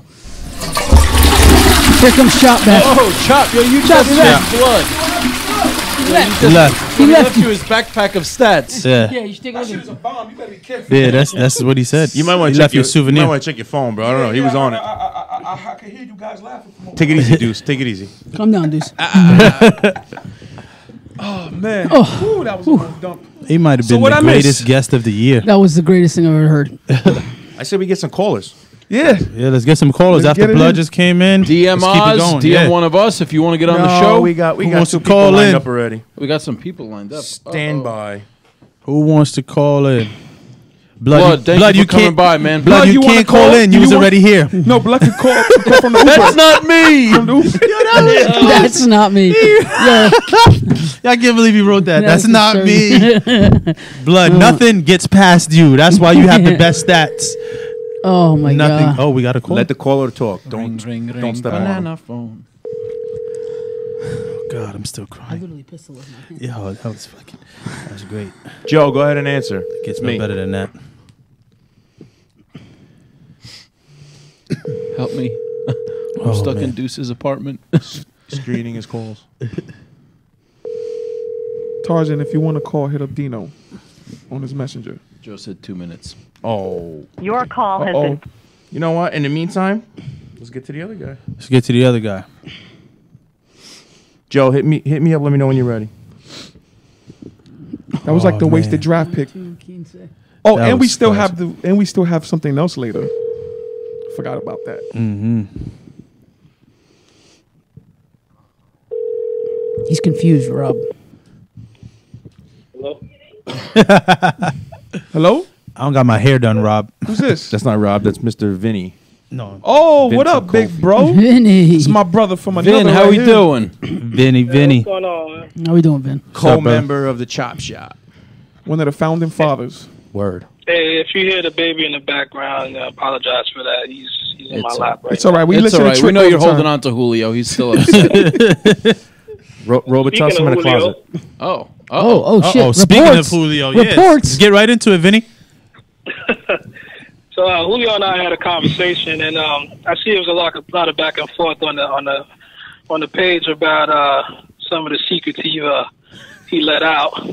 here comes Chop back. Oh, Chop, yo, you Chop, just you left Blood. Left. He He left left you. you his backpack of stats. Yeah. Yeah, you should take a look at it. a bomb. You better be careful. Yeah, that's what he said. You might want He to left check your You souvenir. might want to check your phone, bro. I don't know. He was on it. I can hear you guys laughing from over. Take it easy, Deuce. Take it easy. Calm down, Deuce. Oh man. Oh. Ooh, that was a little dump. He might have So been what the I miss? greatest guest of the year. That was the greatest thing I've ever heard. I said we get some callers. Yeah. Yeah, let's get some callers. Let's After get it Blood in. just came in, DM let's keep it Oz, going. DM Yeah. one of us if you want to get on the No, show. we got Who got wants two to people call lined in? up already. We got some people lined up. Stand by. Who wants to call in? Blood, thank you for coming can't, by, man. Blood, Blood, you you wanna can't call call? in. You You was want- already here. No, Blood can call from the Uber. That's not me. From the Uber. That's not me. Yeah, I can't believe you wrote that. That's that's not me. Blood, nothing gets past you. That's why you have the best stats. Oh my Nothing. God. Oh, we got a call. Let the caller talk. Don't ring, don't step on him. banana phone. God, I'm still I crying. literally pissed all over my hand. Yo, that was fucking. That was great. Joe, go ahead and answer. Gets me. no better than that. Help me. I'm Oh, stuck man. in Deuce's apartment. Screening his calls. Tarzan, if you want to call, hit up Dino on his messenger. Joe said 2 minutes. Oh, Your call has Uh-oh. been. you know what? In the meantime, let's get to the other guy. Let's get to the other guy. Joe, hit me up. Let me know when you're ready. That was like the Oh, wasted man. draft pick. Oh, That and we was still classic. have something else later. Forgot about that. Mm-hmm. He's confused, Rob. Hello? I don't got my hair done, Rob. Who's this? That's not Rob. That's Mr. Vinny. No. Oh, what Vincent up, big Kofi. bro? Vinny. It's my brother from another. Vin, how right we here. doing? Vinny. How we doing, Vin? Co-member of the Chop Shop. One of the founding fathers. Word. Hey, if you hear the baby in the background, I apologize for that. He's in my It's lap right It's all right. We It's listen all to right. Trick We know all you're the holding time. on to Julio. He's still upset. Robitussin Speaking in of the Julio, closet. Oh. Oh shit. Oh, speaking of Reports. Julio, yes. Reports. Let's get right into it, Vinny. So Julio and I had a conversation, and I see there was a lot of back and forth on the page about some of the secrets he let out,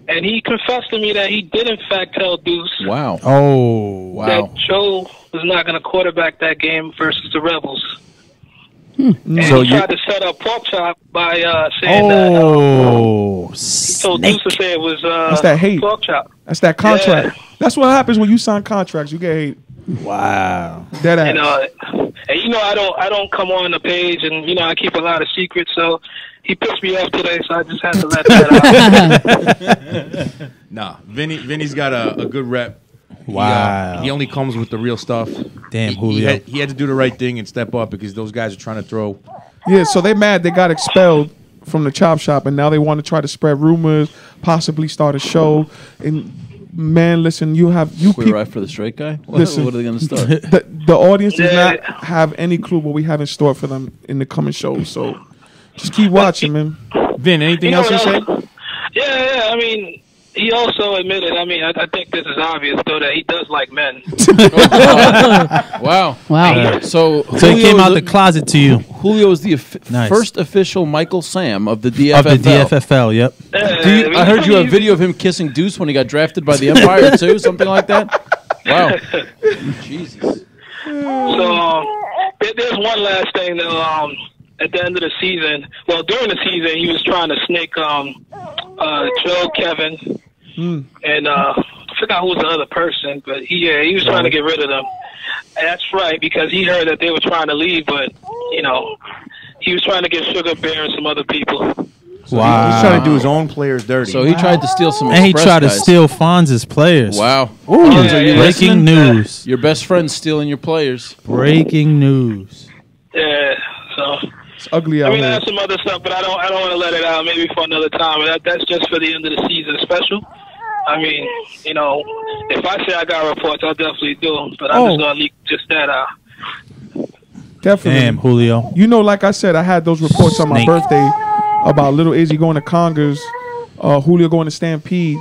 and he confessed to me that he did in fact tell Deuce Wow. Oh. Wow. that Joe was not going to quarterback that game versus the Rebels. Hmm. And So he you- tried to set up Pork Chop by saying that Oh. he told Deuce to say it was That's that hate. Pork Chop. That's that contract. That's what happens when you sign contracts. You get hate. Wow. Dead ass. And I don't come on the page, and I keep a lot of secrets. So he pissed me off today, so I just had to let that out. Nah, Vinny's got a good rep Wow. He only comes with the real stuff. Damn, He Julio. had to do the right thing and step up because those guys are trying to throw. Yeah, so they mad they got expelled from the chop shop, and now they want to try to spread rumors, possibly start a show. And man, listen, you We people. right for the straight guy? What, Listen. what are they going to start? The audience does not have any clue what we have in store for them in the coming shows. So just keep watching, man. Vin, anything else you say? Yeah. I mean, he also admitted. I mean, I think this is obvious though that he does like men. Wow. Wow. So So he came out the closet to you. Julio is the Nice. first official Michael Sam of the DFFL. Of the DFFL, yep. I heard you have video of him kissing Deuce when he got drafted by the Empire too, something like that. Wow. Jesus. So there's one last thing though. At the end of the season, well, during the season, he was trying to snake Joe, Kevin, and I forgot who was the other person, but he was trying to get rid of them. And that's right, because he heard that they were trying to leave, but he was trying to get Sugar Bear and some other people. Wow. He's trying to do his own players dirty. So he tried to steal some And he Express tried to guys. steal Fonz's players. Wow. Yeah, Are you yeah. Breaking listening? news. Your best friend's stealing your players. Breaking news. Yeah, so It's ugly I out mean, I here. have some other stuff, but I don't want to let it out. Maybe for another time. That's just for the end of the season special. I mean, if I say I got reports, I'll definitely do them. But I'm just gonna leak just that out. Definitely. Damn, Julio. Like I said, I had those reports on my Snake. birthday about Little Izzy going to Congress, Julio going to Stampede,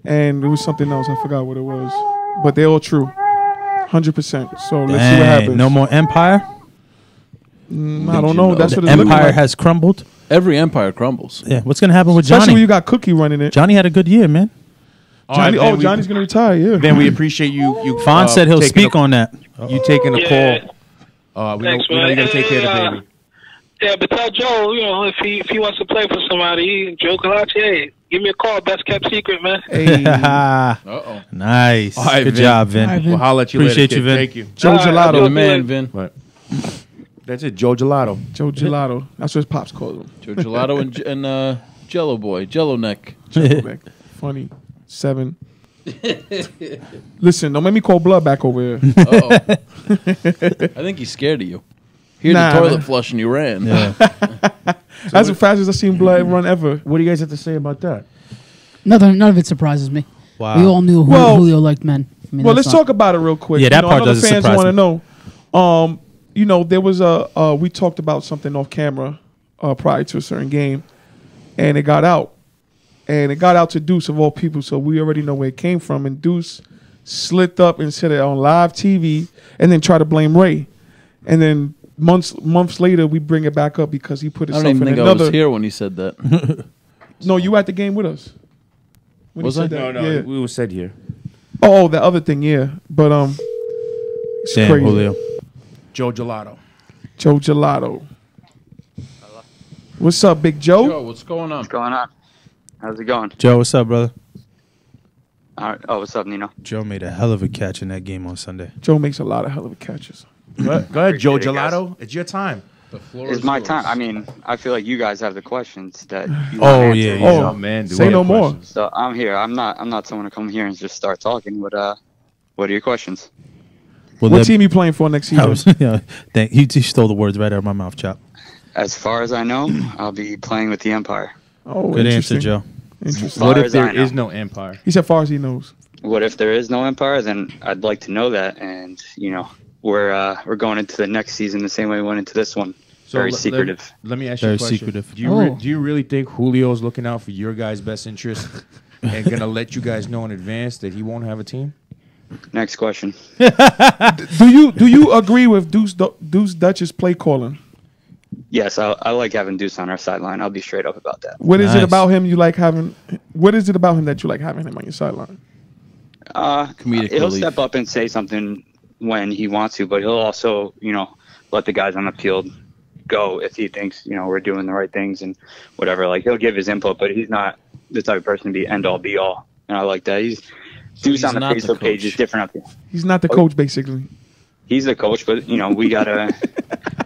and it was something else. I forgot what it was. But they're all true. 100%. So let's see what happens. Dang, no more Empire? I don't know. That's what The it's looking Empire like. has crumbled? Every Empire crumbles. Yeah, what's going to happen with Especially Johnny? when you got Cookie running it. Johnny had a good year, man. Johnny's going to retire, yeah. Ben, we appreciate you. Fonz said he'll taking speak on that. You taking the Yeah. call. We Thanks, know man. you got to take care of the baby. Yeah, but tell Joe, if he wants to play for somebody, Joe Galacci, hey, give me a call. Best kept secret, man. Hey, Uh-oh. Nice. All right, Good Vin. job, Vin. All right, Vin. We'll holler at you Appreciate later, you, kid. Vin. Thank you. Joe All right, Gelato. I'll The do man, it. Vin. Right. That's it, Joe Gelato. Joe Gelato. That's what his pops called him. Joe Gelato and Jello Boy, Jello Neck. Funny. 7. Listen, don't make me call blood back over here. Uh-oh. I think he's scared of you. Hear Nah, the toilet man. flush and you ran. Yeah. That's the fastest I've seen blood run ever. What do you guys have to say about that? None of it surprises me. Wow. We all knew Julio liked men. I mean, Well, that's let's not- talk about it real quick. Yeah, that I part know the doesn't fans surprise want to me. know. There was we talked about something off camera prior to a certain game, and it got out. And it got out to Deuce of all people, so we already know where it came from. And Deuce slipped up and said it on live TV, and then tried to blame Ray. And then months later, we bring it back up because he put I himself don't even in think I another. was here when he said that. No, you were at the game with us. When he Was I? said that. No, Yeah. we were said here. Oh, the other thing, yeah. But it's Damn, crazy. Julio. Joe Gelato. Joe Gelato. What's up, Big Joe? Joe, what's going on? What's going on? How's it going? Joe, what's up, brother? All right. Oh, what's up, Nino? Joe made a hell of a catch in that game on Sunday. Joe makes a lot of hell of a catches. Go ahead, Joe Appreciate it, guys. Gelato. It's your time. The floor It's is my yours. time. I mean, I feel like you guys have the questions that you Oh, want yeah, answered. yeah. Oh, Oh man, do say we no have more. questions? So I'm here. I'm not someone to come here and just start talking. What are your questions? Well, What that- team you playing for next I season? was, he stole the words right out of my mouth, Chop. As far as I know, I'll be playing with the Empire. Oh, Good interesting. answer, Joe. Interesting. What Far if as there I know. is no empire? He said, far as he knows. What if there is no Empire? Then I'd like to know that. And we're going into the next season the same way we went into this one. Very secretive. Let me ask you Very a question. secretive. Oh. Do you really think Julio's looking out for your guys' best interest and gonna let you guys know in advance that he won't have a team? Next question. Do you agree with Deuce Dutch's play calling? Yes, I like having Deuce on our sideline. I'll be straight up about that. What is Nice. it about him you like having? What is it about him that you like having him on your sideline? Comedic He'll relief. step up and say something when he wants to, but he'll also, let the guys on the field go if he thinks, we're doing the right things and whatever. Like, he'll give his input, but he's not the type of person to be end all be all. And I like that. Deuce he's on the not the Facebook page coach. is different up here. He's not the coach, basically. He's the coach, but we gotta.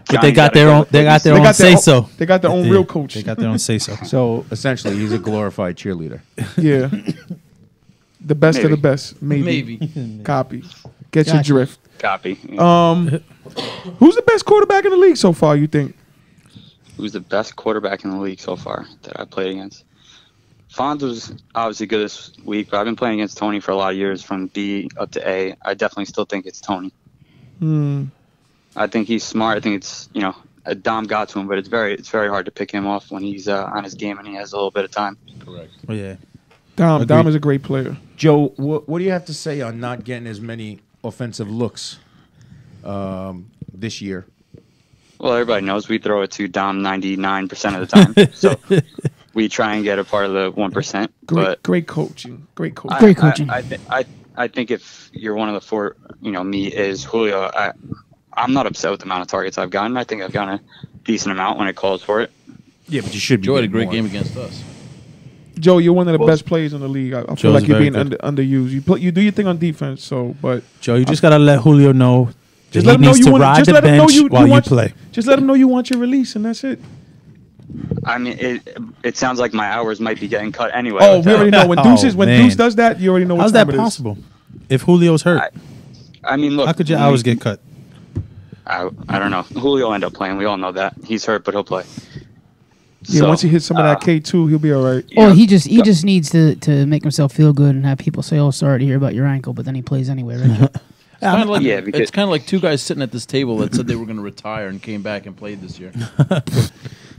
But they got their own. They got their They own got their say own- so. they got their own real coach. They got their own say so. So essentially, he's a glorified cheerleader. Yeah. The best of Maybe. the best. Maybe. Maybe. Copy. Get your Gotcha. drift. Copy. Who's the best quarterback in the league so far, you think? Who's the best quarterback in the league so far that I played against? Fonz was obviously good this week, but I've been playing against Tony for a lot of years, from B up to A. I definitely still think it's Tony. I think he's smart. I think it's, Dom got to him, but it's very hard to pick him off when he's on his game and he has a little bit of time. Correct. Oh, yeah. Dom is a great player. Joe, what do you have to say on not getting as many offensive looks this year? Well, everybody knows we throw it to Dom 99% of the time, so we try and get a part of the 1%. Great coaching. Great coaching. Great coaching. I think if you're one of the four, me is Julio. I'm not upset with the amount of targets I've gotten. I think I've gotten a decent amount when it calls for it. Yeah, but you should be. Joe had a getting great more. game against us. Joe, you're one of the best players in the league. I feel Joe's like you're very being good. underused. You do your thing on defense, but Joe, you just got to let Julio know just that let he him know needs you to want. ride Just the let him know bench you while you want. play. Just let him know you want your release, and that's it. I mean, it sounds like my hours might be getting cut anyway. Oh, we already know when when man. Deuce does that, you already know what How's time that it is. possible? If Julio's hurt, I mean, look. how could your hours get cut? I don't know. Julio will end up playing. We all know that. He's hurt, but he'll play. Yeah, So, once he hits some of that K2, he'll be all right. Or he just needs to make himself feel good and have people say, "Oh, sorry to hear about your ankle," but then he plays anyway, right? It's kind of like because- it's kind of like two guys sitting at this table that said they were going to retire and came back and played this year.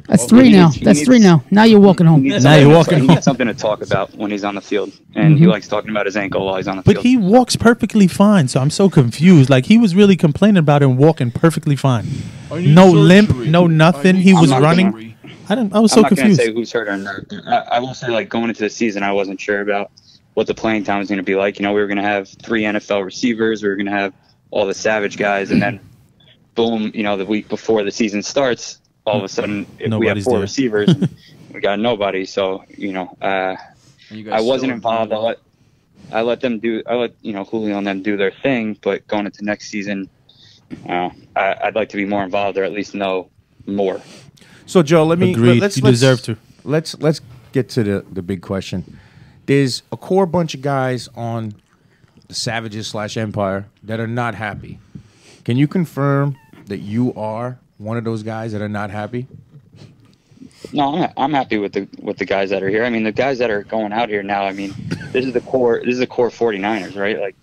That's Well, three he now. needs- he That's needs- three now. Now you're walking home. He needs Now you're something to walking talk- He home. needs something to talk about when he's on the field, and he likes talking about his ankle while he's on the But field. he walks perfectly fine, so I'm so confused. Like, he was really complaining about him walking perfectly fine. No limp, no nothing. He was not running. gonna- I was so I'm not going to confused. say who's hurt or not. I will say, like, going into the season, I wasn't sure about what the playing time was going to be like. We were going to have 3 NFL receivers. We were going to have all the Savage guys, and then, boom, the week before the season starts, all of a sudden we have Nobody's 4 there. receivers. And we got nobody. So, I wasn't involved. I let Julio and them do their thing. But going into next season, I'd like to be more involved, or at least know more. So Joe, Agreed. You deserve to. Let's get to the big question. There's a core bunch of guys on the Savages / Empire that are not happy. Can you confirm that you are one of those guys that are not happy? No, I'm happy with the guys that are here. I mean, the guys that are going out here now. I mean, this is the core 49ers, right? Like,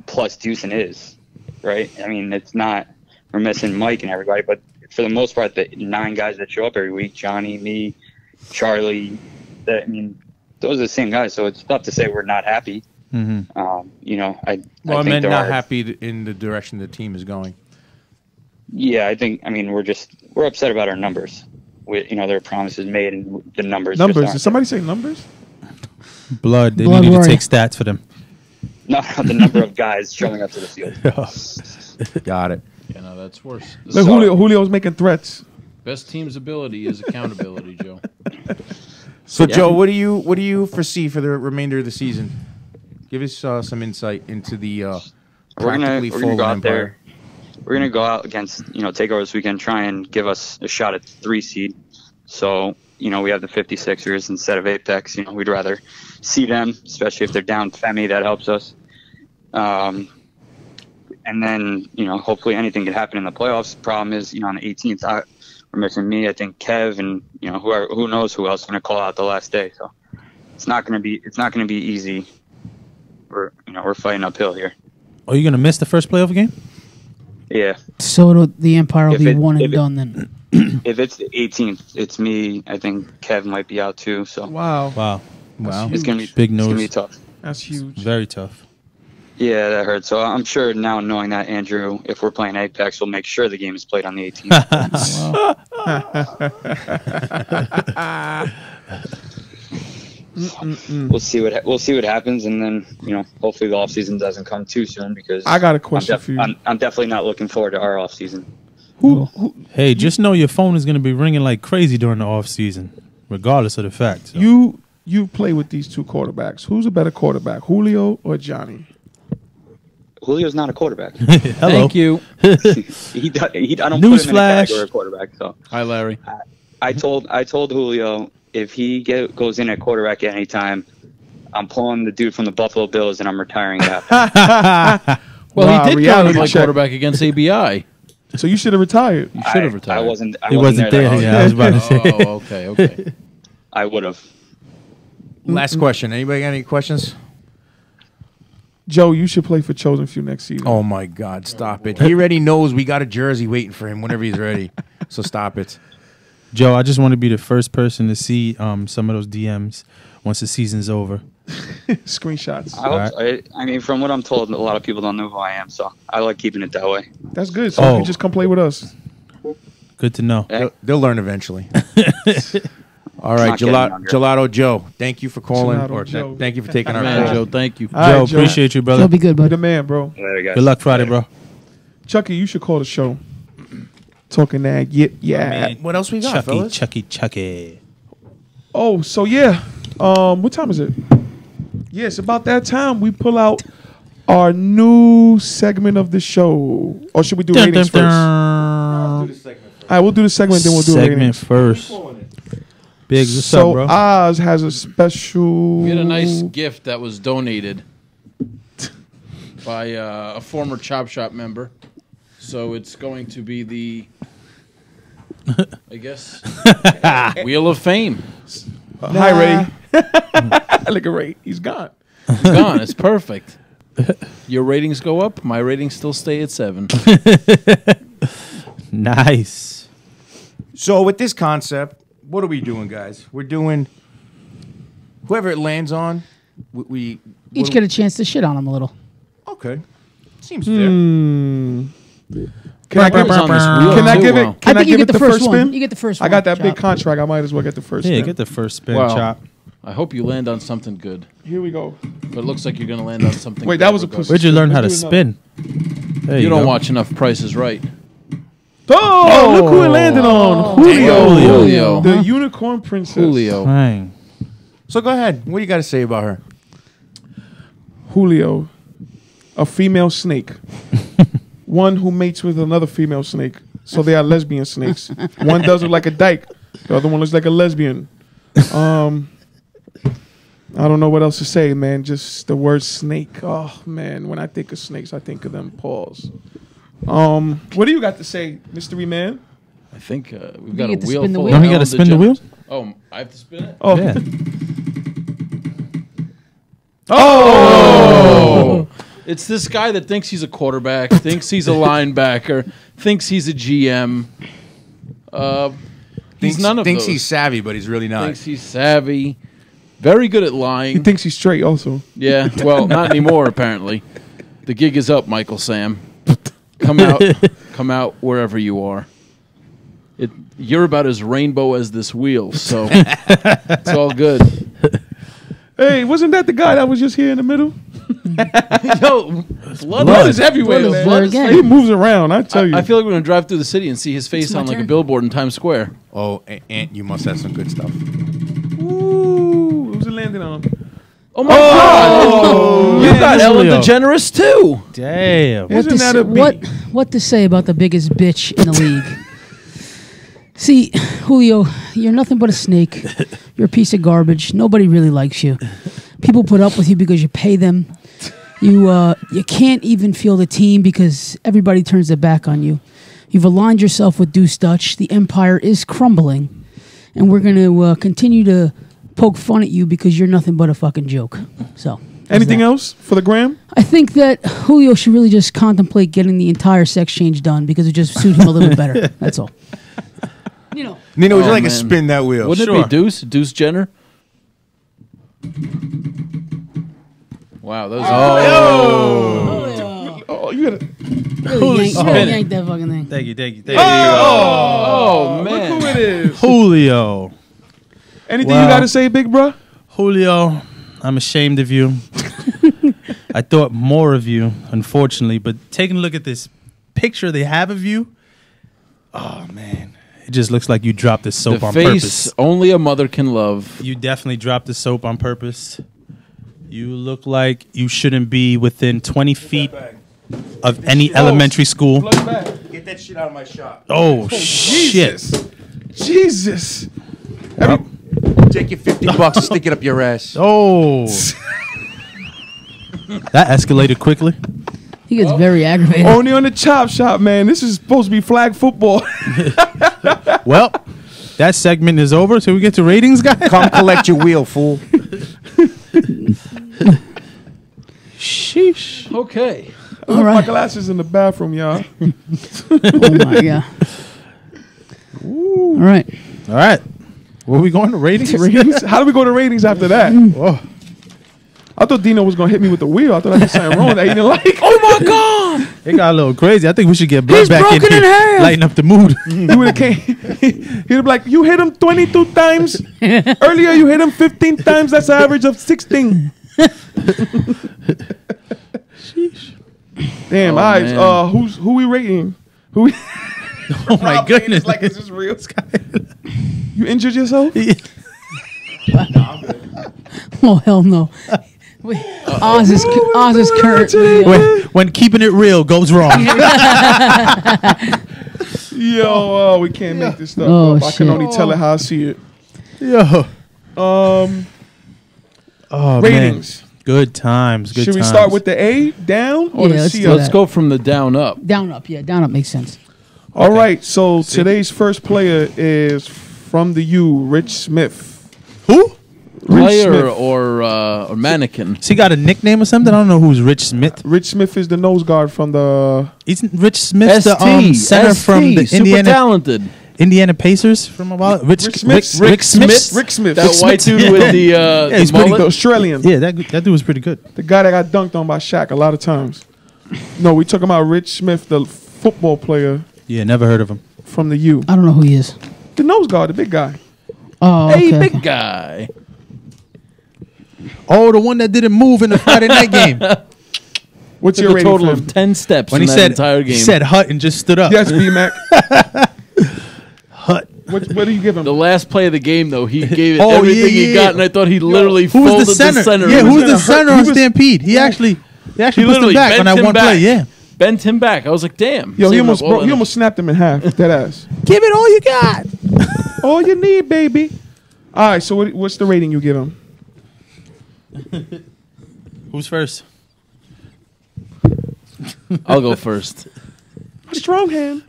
plus Deuce and Iz, right? I mean, it's not. We're missing Mike and everybody, but for the most part, the 9 guys that show up every week, Johnny, me, Charlie, those are the same guys. So it's tough to say we're not happy. Mm-hmm. I think meant there not are- happy in the direction the team is going. Yeah, we're upset about our numbers. There are promises made and the numbers. just Numbers. aren't Did somebody say numbers? Blood. They Blood needed to warrior. take stats for them. there. No, the number of guys showing up to the field. Got it. Yeah, no, that's worse. But Julio's making threats. Best team's ability is accountability, Joe. So Joe, what do you foresee for the remainder of the season? Give us some insight into the We're practically gonna full go out Empire. there. We're gonna go out against Takeover this weekend, try and give us a shot at 3 seed. So we have the 56ers instead of Apex. We'd rather see them, especially if they're down Femi. That helps us. And then hopefully anything could happen in the playoffs. Problem is on the 18th we're missing me. I think Kev and who knows who else is gonna call out the last day. So it's not gonna be easy. We're fighting uphill here. Are you going to miss the first playoff game? Yeah. So the Empire will If be it- one and if it- done then. If it's the 18th, it's me. I think Kev might be out too. So Wow. Wow. it's gonna be Big It's gonna news. be tough. That's huge. Very tough. Yeah, that hurts. So I'm sure now, knowing that, Andrew, if we're playing Apex, we'll make sure the game is played on the 18th. We'll see what happens, and then hopefully the off season doesn't come too soon, because I got a question for you. I'm definitely not looking forward to our off season. Who Hey, just know your phone is going to be ringing like crazy during the off season, regardless of the fact. So. you play with these 2 quarterbacks? Who's a better quarterback, Julio or Johnny? Julio's not a quarterback. Hello. Thank you. I don't put him in a Newsflash. category of quarterback. So Hi, Larry. I told Julio, if he goes in at quarterback at any time, I'm pulling the dude from the Buffalo Bills, and I'm retiring after. Well, Wow, he did reality play check. quarterback against ABI. So you should have retired. You should have retired. I wasn't. He wasn't there. that Yeah, I was about to say. Oh, okay. I would have. Last question. Anybody got any questions? Joe, you should play for Chosen Few next season. Oh my God! Stop it. He already knows we got a jersey waiting for him whenever he's ready. So stop it. Joe, I just want to be the first person to see some of those DMs once the season's over. Screenshots. I mean, from what I'm told, a lot of people don't know who I am, so I like keeping it that way. That's good. So you can just come play with us. Good to know. They'll learn eventually. All right, Not getting younger. Gelato Joe. Thank you for calling. Gelato Or Joe. thank you for taking our Man, call. Joe, thank you. All right, Joe, Joe. appreciate you, brother. You'll be good, You're bud. the man, bro. Later, guys. Good luck Friday, bro. Chucky, you should call the show. Talking that, yeah. What else we got, Chucky, fellas? Chucky. Oh, so yeah. What time is it? Yeah, it's about that time we pull out our new segment of the show. Or should we do ratings first? All right, we'll do the segment, then we'll do Segment ratings. first. Biggs, what's So up, bro? Oz has a special. We had a nice gift that was donated by a former Chop Shop member. So it's going to be the, I guess, Wheel of Fame. Hi, Ray. Look at Ray. He's gone. It's gone. It's perfect. Your ratings go up. My ratings still stay at 7. Nice. So with this concept, what are we doing, guys? We're doing whoever it lands on. We Each get a chance to shit on him a little. Okay, seems fair. Can I give was on this wheel Can I too, give wow. it? Can I think you give get it the first one. spin? You get the first I one. got that big Chop. contract. I might as well get the first Yeah, spin. get the first spin, Wow. Chop. I hope you land on something good. Here we go. But it looks like you're going to land on something Wait, bad that was a regardless. pussy. Where'd you learn how to Let's do another. spin? There You don't go. watch enough Prices Right. Oh, look who it landed on. Julio. Julio. The unicorn princess. Julio. Dang. So go ahead. What do you got to say about her? Julio. A female snake. One who mates with another female snake. So they are lesbian snakes. One does look like a dyke. The other one looks like a lesbian. I don't know what else to say, man. Just the word snake. Oh, man. When I think of snakes, I think of them paws. What do you got to say, mystery man? I think we've got a get to wheel spin the full wheel? of Don't you gotta Ellen spin the wheel? DeGeneres. Oh, I have to spin it? Oh, Yeah. Oh! It's this guy that thinks he's a quarterback, thinks he's a linebacker, thinks he's a GM. He's none of Thinks those. he's savvy, but he's really not. Thinks he's savvy. Very good at lying. he thinks he's straight also. Yeah, well, not anymore, apparently. The gig is up, Michael Sam. Come out wherever you are. You're about as rainbow as this wheel, so it's all good. Hey, wasn't that the guy that was just here in the middle? Yo, Blood is everywhere, Blood is man. blood again. He moves around, I tell you. I feel like we're going to drive through the city and see his face It's my on like a turn. billboard in Times Square. Oh, Ant, you must have some good stuff. Ooh, who's it landing on? Oh my God! You got Ellen Julio. DeGeneres too. Damn. Isn't that a beat? What to say about the biggest bitch in the league? See, Julio, you're nothing but a snake. You're a piece of garbage. Nobody really likes you. People put up with you because you pay them. You can't even field a team because everybody turns their back on you. You've aligned yourself with Deuce Dutch. The empire is crumbling, and we're going to continue to poke fun at you because you're nothing but a fucking joke. So, there's Anything that. else for the gram? I think that Julio should really just contemplate getting the entire sex change done because it just suits him a little bit better. That's all. You know. Nino, would you Oh, like to man. spin that wheel? Wouldn't it be Deuce? Deuce Jenner? Wow, those Oh, you gotta. Really yank that fucking thing. Thank you. Oh, Look man. who it is. Julio. Anything Wow. you got to say, big bro? Julio, I'm ashamed of you. I thought more of you, unfortunately, but taking a look at this picture they have of you, oh man, it just looks like you dropped the soap The on face purpose. only a mother can love. You definitely dropped the soap on purpose. You look like you shouldn't be within 20 feet of any elementary school. Get that shit out of my shop. Oh, shit. Jesus. Well, Jay, Take your $50 and stick it up your ass. Oh. That escalated quickly. He gets very aggravated. Only on the chop shop, man. This is supposed to be flag football. Well, that segment is over, so we get to ratings, guys. Come collect your wheel, fool. Sheesh. Okay. I left my glasses in the bathroom, y'all. Oh my god. All right. All right. Where we going to ratings? Ratings? How do we go to ratings after that? Whoa. I thought Dino was gonna hit me with the wheel. I thought I did something wrong that he didn't like. Oh my god. It got a little crazy. I think we should get Blood He's back in broken here. in half. Lighten up the mood. He would have came. He'd be like, "You hit him 22 times. Earlier, you hit him 15 times. That's an average of 16." Sheesh. Damn. Oh, All right. man. Who we rating? Who? We Oh my goodness. Like, is this real? You injured yourself? Oh hell no. Wait, Oz is currently. When keeping it real goes wrong. Yo, we can't make this stuff Oh, up. I can shit. only tell it how I see it. Yo. Um, Oh, ratings. Man. Good times. Good Should we times. start with the A down or Yeah, the let's C do up? Let's go from the down up. Down up, yeah, down up makes sense. All right. So today's first player is from the U, Rich Smith. Who? Player Smith. or mannequin. Has he got a nickname or something? I don't know who's Rich Smith. Rich Smith is the nose guard from the. Isn't Rich Smith ST, the center ST, from the super talented. Indiana Pacers from a while? Rick Smith. Rick Smith. Rick Smith. That white dude with the Yeah, he's The pretty mullet. Australian. Yeah, that dude was pretty good. The guy that got dunked on by Shaq a lot of times. No, we talking about Rich Smith, the football player Yeah, never heard of him. from the U. I don't know who he is. The nose guard, the big guy. Oh, Hey, okay, big okay. guy. Oh, the one that didn't move in the Friday night game. What's Took your a rating total for of him? 10 steps When in he that said entire game. he said Hut and just stood up. Yes, B-Mac. Hut. What do you give him? The last play of the game, though, he gave it Oh, everything yeah, he yeah, got, yeah. and I thought he literally Who was folded the center? He Yeah, who was gonna the hurt- center he on was- Stampede? He actually He pushed him literally back on bent that him one back. play. Yeah. Bent him back. I was like, damn. Yo, he Saving almost up all broke, he that- almost snapped him in half. That ass. Give it all you got. All you need, baby. All right. So what's the rating you give him? Who's first? I'll go first. Strong hand.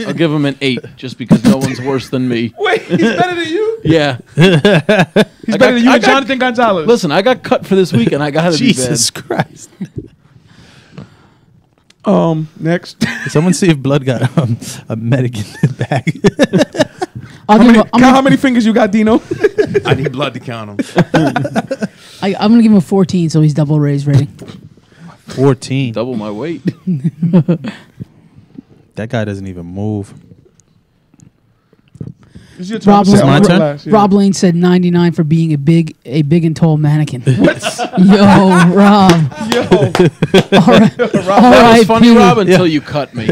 I'll give him an 8, just because no one's worse than me. Wait, he's better than you. Yeah. He's better than you and got- Jonathan Gonzalez. Listen, I got cut for this week, and I got to be Jesus bad. Christ. Next. Someone see if Blood got a medic in the bag. I'll give him a, Count how many fingers you got, Dino? I need blood to count them. I'm going to give him a 14, so he's double raised rating. 14. Double my weight. That guy doesn't even move. It's your turn Rob, to say, my I'm turn? last, yeah. Rob Lane said 99 for being a big and tall mannequin. Yo, Rob. Yo, All right, That was funny, P. Rob, until you cut me.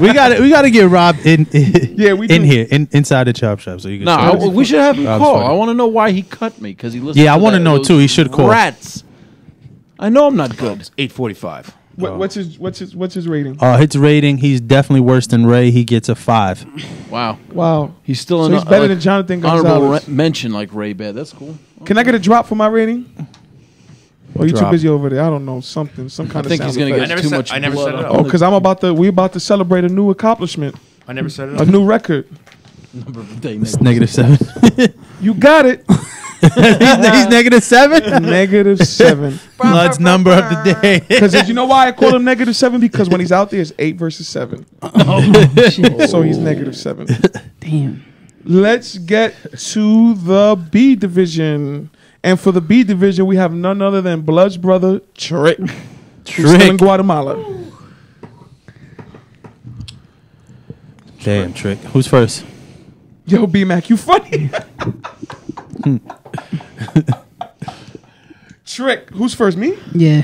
we got to get Rob in Yeah, we in do. here inside the chop shop so you can No, show us. we should have him Rob's call. funny. I want to know why he cut me, because he listened Yeah, I to wanna that- know, those too. He should call. Rats. I know I'm not good. 8:45. what's his rating? His rating, he's definitely worse than Ray. He gets a 5. Wow. Wow. He's still So in he's better than Jonathan honorable Gonzalez. mention like Ray Bad. That's cool. Can I get a drop for my rating? Or you too Drop. busy over there? I don't know. Some kind I of think he's sound going to effect. get too much I never blood set it on up. Oh, the- because we about to celebrate a new accomplishment, I never said it a up. new record. number of day It's nigga. -7. You got it. he's -7. -7. Blood's number of the day. Because you know why I call him -7? Because when he's out there, it's 8 versus 7. So he's -7. Damn. Let's get to the B division. And for the B division, we have none other than Blood's brother, Trick. Who's still in Trick. Guatemala. Damn, Trick. Who's first? Yo, B-Mac, you funny. Trick. Who's first? Me? Yeah.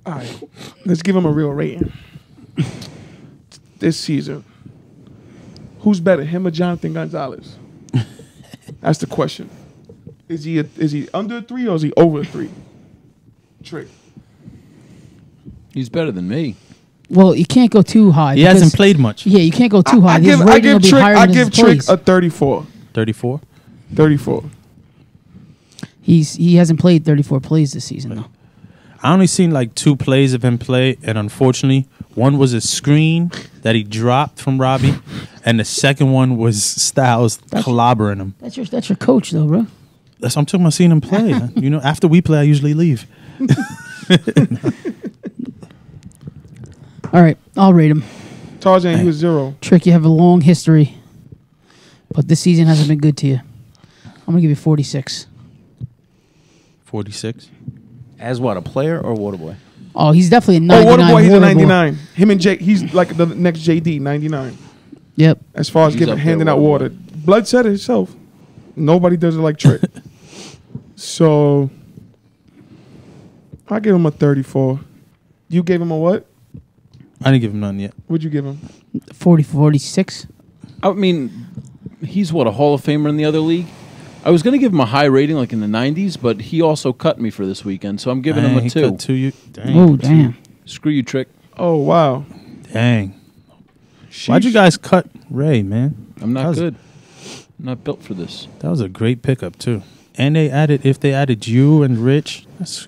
All right. Let's give him a real rating. This season. Who's better, him or Jonathan Gonzalez? That's the question. Is he under a 3 or is he over a 3? Trick. He's better than me. Well, you can't go too high. He because- hasn't played much. Yeah, you can't go too high. I His give rating will be Trick. higher I than give his Trick plays. a 34. 34. 34. He hasn't played 34 plays this season though. I only seen like 2 plays of him play, and unfortunately, one was a screen that he dropped from Robbie, and the second one was Styles clobbering him. That's your coach though, bro. That's I'm talking about seeing him play. You know, after we play, I usually leave. All right, I'll rate him. Tarzan, you was 0. Trick, you have a long history, but this season hasn't been good to you. I'm gonna give you 46. 46. As what, a player or Waterboy? Oh, he's definitely a 99. Waterboy, he's a Waterboy. 99. Him and Jake, he's like the next JD, 99. Yep. As far as He's up handing there, out water. Blood said it himself. Nobody does it like Trick. So, I give him a 34. You gave him a what? I didn't give him none yet. What'd you give him? 46. I mean, he's what, a Hall of Famer in the other league? I was going to give him a high rating like in the 90s, but he also cut me for this weekend, so I'm giving him a He 2. cut 2. You, dang. Oh, damn. Screw you, Trick. Oh, wow. Dang. Why'd you guys cut Ray, man? I'm That not was- good. I'm not built for this. That was a great pickup, too. And if they added you and Rich, that's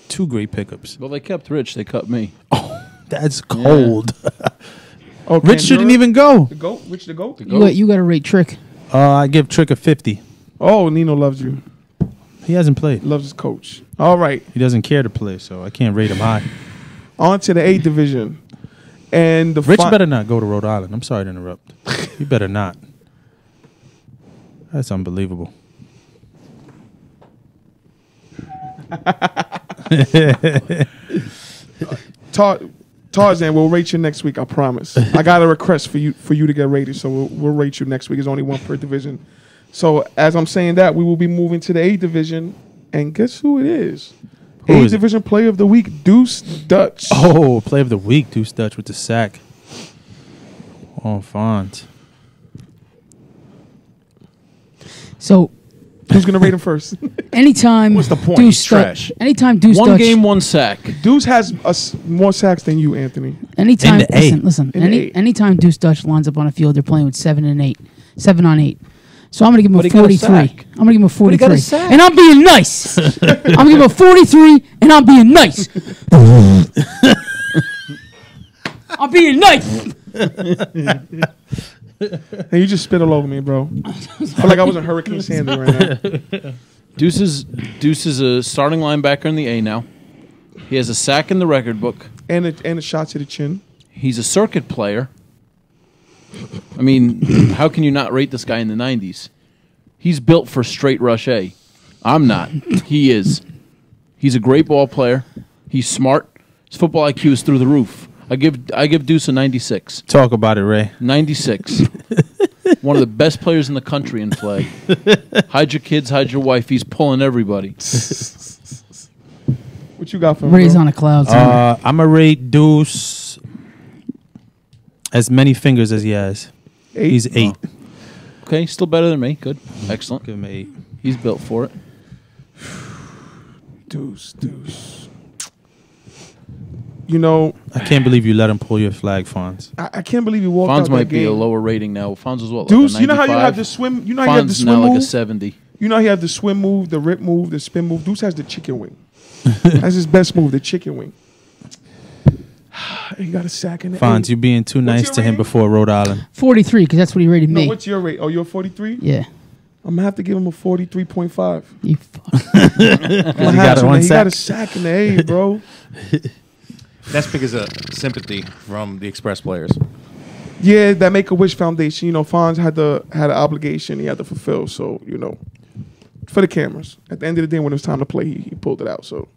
2 great pickups. Well, they kept Rich. They cut me. That's cold. Oh, Rich shouldn't Pandura? even go. The GOAT? Which the GOAT? You got to rate Trick. I give Trick a 50. Oh, Nino loves you. He hasn't played. Loves his coach. All right. He doesn't care to play, so I can't rate him high. On to the A division. And the Rich better not go to Rhode Island. I'm sorry to interrupt. He better not. That's unbelievable. Tarzan, we'll rate you next week. I promise. I got a request for you to get rated, so we'll rate you next week. It's only one per division. So as I'm saying that, we will be moving to the A division, and guess who it is? Who A is it? division player of the week, Deuce Dutch. Oh, play of the week, Deuce Dutch with the sack. Oh, Font. So Who's gonna rate him first? anytime What's the point? Deuce He's trash. Anytime Deuce One Dutch, game, 1 sack. Deuce has more sacks than you, Anthony. anytime In the A. listen, In the A. anytime Deuce Dutch lines up on a field, they're playing with 7 and 8, 7 on 8. So I'm gonna give him But a he got a 43. sack. I'm gonna give him a But he got 43, a sack. and I'm being nice. I'm gonna give him a 43, and I'm being nice. I'm being nice. Hey, you just spit all over me, bro. I feel like I was in Hurricane Sandy right now. Deuce is a starting linebacker in the A now. He has a sack in the record book. And a shot to the chin. He's a circuit player. I mean, how can you not rate this guy in the 90s? He's built for straight rush A. I'm not. He is. He's a great ball player. He's smart. His football IQ is through the roof. I give Deuce a 96. Talk about it, Ray. 96. One of the best players in the country in flag. Hide your kids, hide your wife. He's pulling everybody. What you got for him, Ray's bro? on a cloud. I'm going to rate Deuce as many fingers as he has. 8? He's 8. Okay, still better than me. Good. Excellent. Give him 8. He's built for it. Deuce. You know, I can't believe you let him pull your flag, Fonz. I can't believe you walked Fonz out might that be a game. lower rating now. Fonz was what? Deuce, like a you know how you 95? have the swim. You know how you have the Fonz swim now like a move. 70. You know how you have the swim move, the rip move, the spin move. Deuce has the chicken wing. That's his best move, the chicken wing. He got a sack in the Fonz, A. you being too nice your to him rating? before Rhode Island. 43, because that's what he rated No, me. what's your rate? Oh, you're 43? Yeah. I'm gonna have to give him a 43.5. You fuck. He got one He got a sack? sack in the A, bro. That's because of sympathy from the Express players. Yeah, that Make-A-Wish Foundation. You know, Fonz had an obligation he had to fulfill. So, you know, for the cameras. At the end of the day, when it was time to play, he pulled it out. So,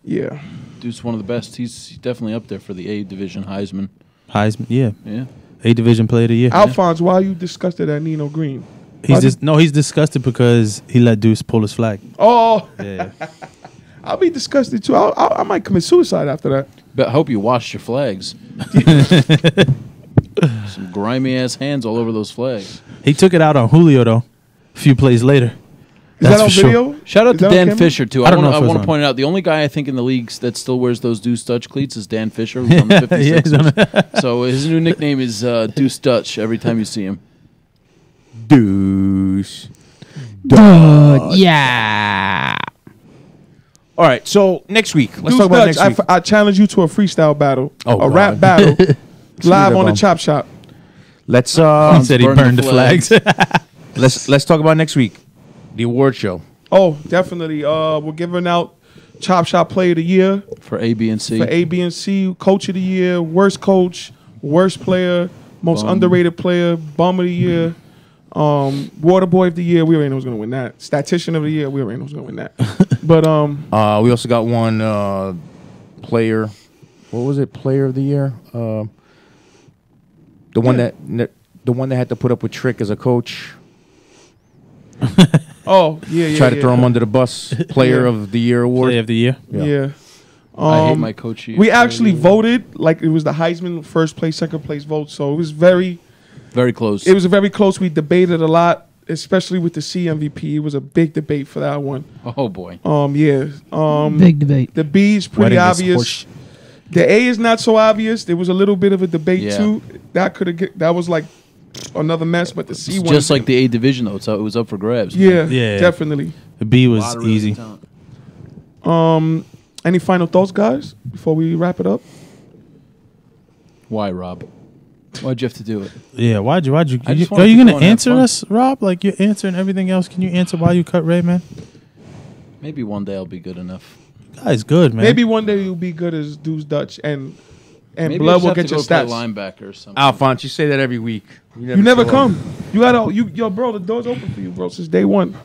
yeah. Deuce one of the best. He's definitely up there for the A division Heisman. Heisman, yeah. Yeah. A Division Player of the Year. Alphonse, why are you disgusted at Nino Green? He's disgusted because he let Deuce pull his flag. Oh, Yeah. I'll be disgusted too. I might commit suicide after that. But I hope you washed your flags. Some grimy ass hands all over those flags. He took it out on Julio though. A few plays later. Is That's that on for sure. video? Shout out Is to that on Dan camera? Fisher too. I don't know I if it was want on. to point out the only guy I think in the leagues that still wears those Deuce Dutch cleats is Dan Fisher, who's on the Yeah, he's 56ers. on So his new nickname is Deuce Dutch every time you see him. Douche. Yeah. All right, so next week, let's Deuce talk about Dutch, next week. I challenge you to a freestyle battle, Oh, a rap God. battle, live that on the bomb. Chop Shop. Let's He said he burned the flags. let's talk about next week, the award show. Oh, definitely. We're giving out Chop Shop Player of the Year For A, B, and C. for A, B, and C. Coach of the Year, worst coach, worst player, most underrated player, bum of the year, water boy of the year. We already know who's gonna win that. Statistician of the year. We already know who's gonna win that. But We also got one player. What was it? Player of the year. The one that had to put up with Trick as a coach. oh yeah, Try to throw him under the bus. Player of the year award. Play of the year. Yeah. I hate my coach. We actually voted like it was the Heisman first place, second place vote. So it was very close. It was very close. We debated a lot, especially with the C MVP. It was a big debate for that one. Oh boy. Yeah. Big debate. The B is pretty obvious. The A is not so obvious. There was a little bit of a debate too. That was like another mess, but the C one just like the A division though. So it was up for grabs. Yeah, definitely. The B was easy. Any final thoughts, guys, before we wrap it up? Why, Rob? Why'd you have to do it? Yeah, why'd you? I just Are wanted you to gonna go and have answer fun. us, Rob? Like you're answering everything else. Can you answer why you cut Ray, man? Maybe one day I'll be good enough. Guy's good, man. Maybe one day you'll be good as Deuce Dutch and Maybe Blood I just will have get to your go play stats. linebacker or something. Alphonse, you say that every week. You never show come. up. You gotta yo, bro, the door's open for you, bro, since day one.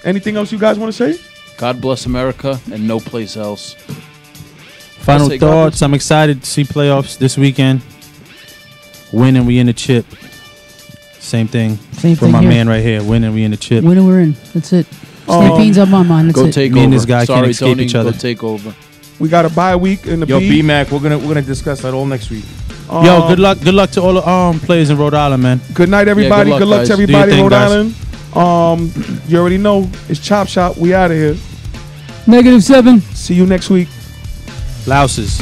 Anything else you guys want to say? God bless America and no place else. Final say God thoughts. I'm excited to see playoffs this weekend. Win and we in the chip. Same thing Same for thing my here. man right here. Win and we in the chip. Winner, we're in. That's it. Beans up my mind. That's Go it. take Me over. and this guy can't Sorry, escape Tony, each other. Go take over. We got a bye week in the Yo, B. B-Mac, we're gonna discuss that all next week. Yo, good luck. Good luck to all the players in Rhode Island, man. Good night, everybody. luck, good luck guys. to everybody Do in your Rhode thing, Island. You already know it's Chop Shop. We out of here. -7. See you next week. Louses.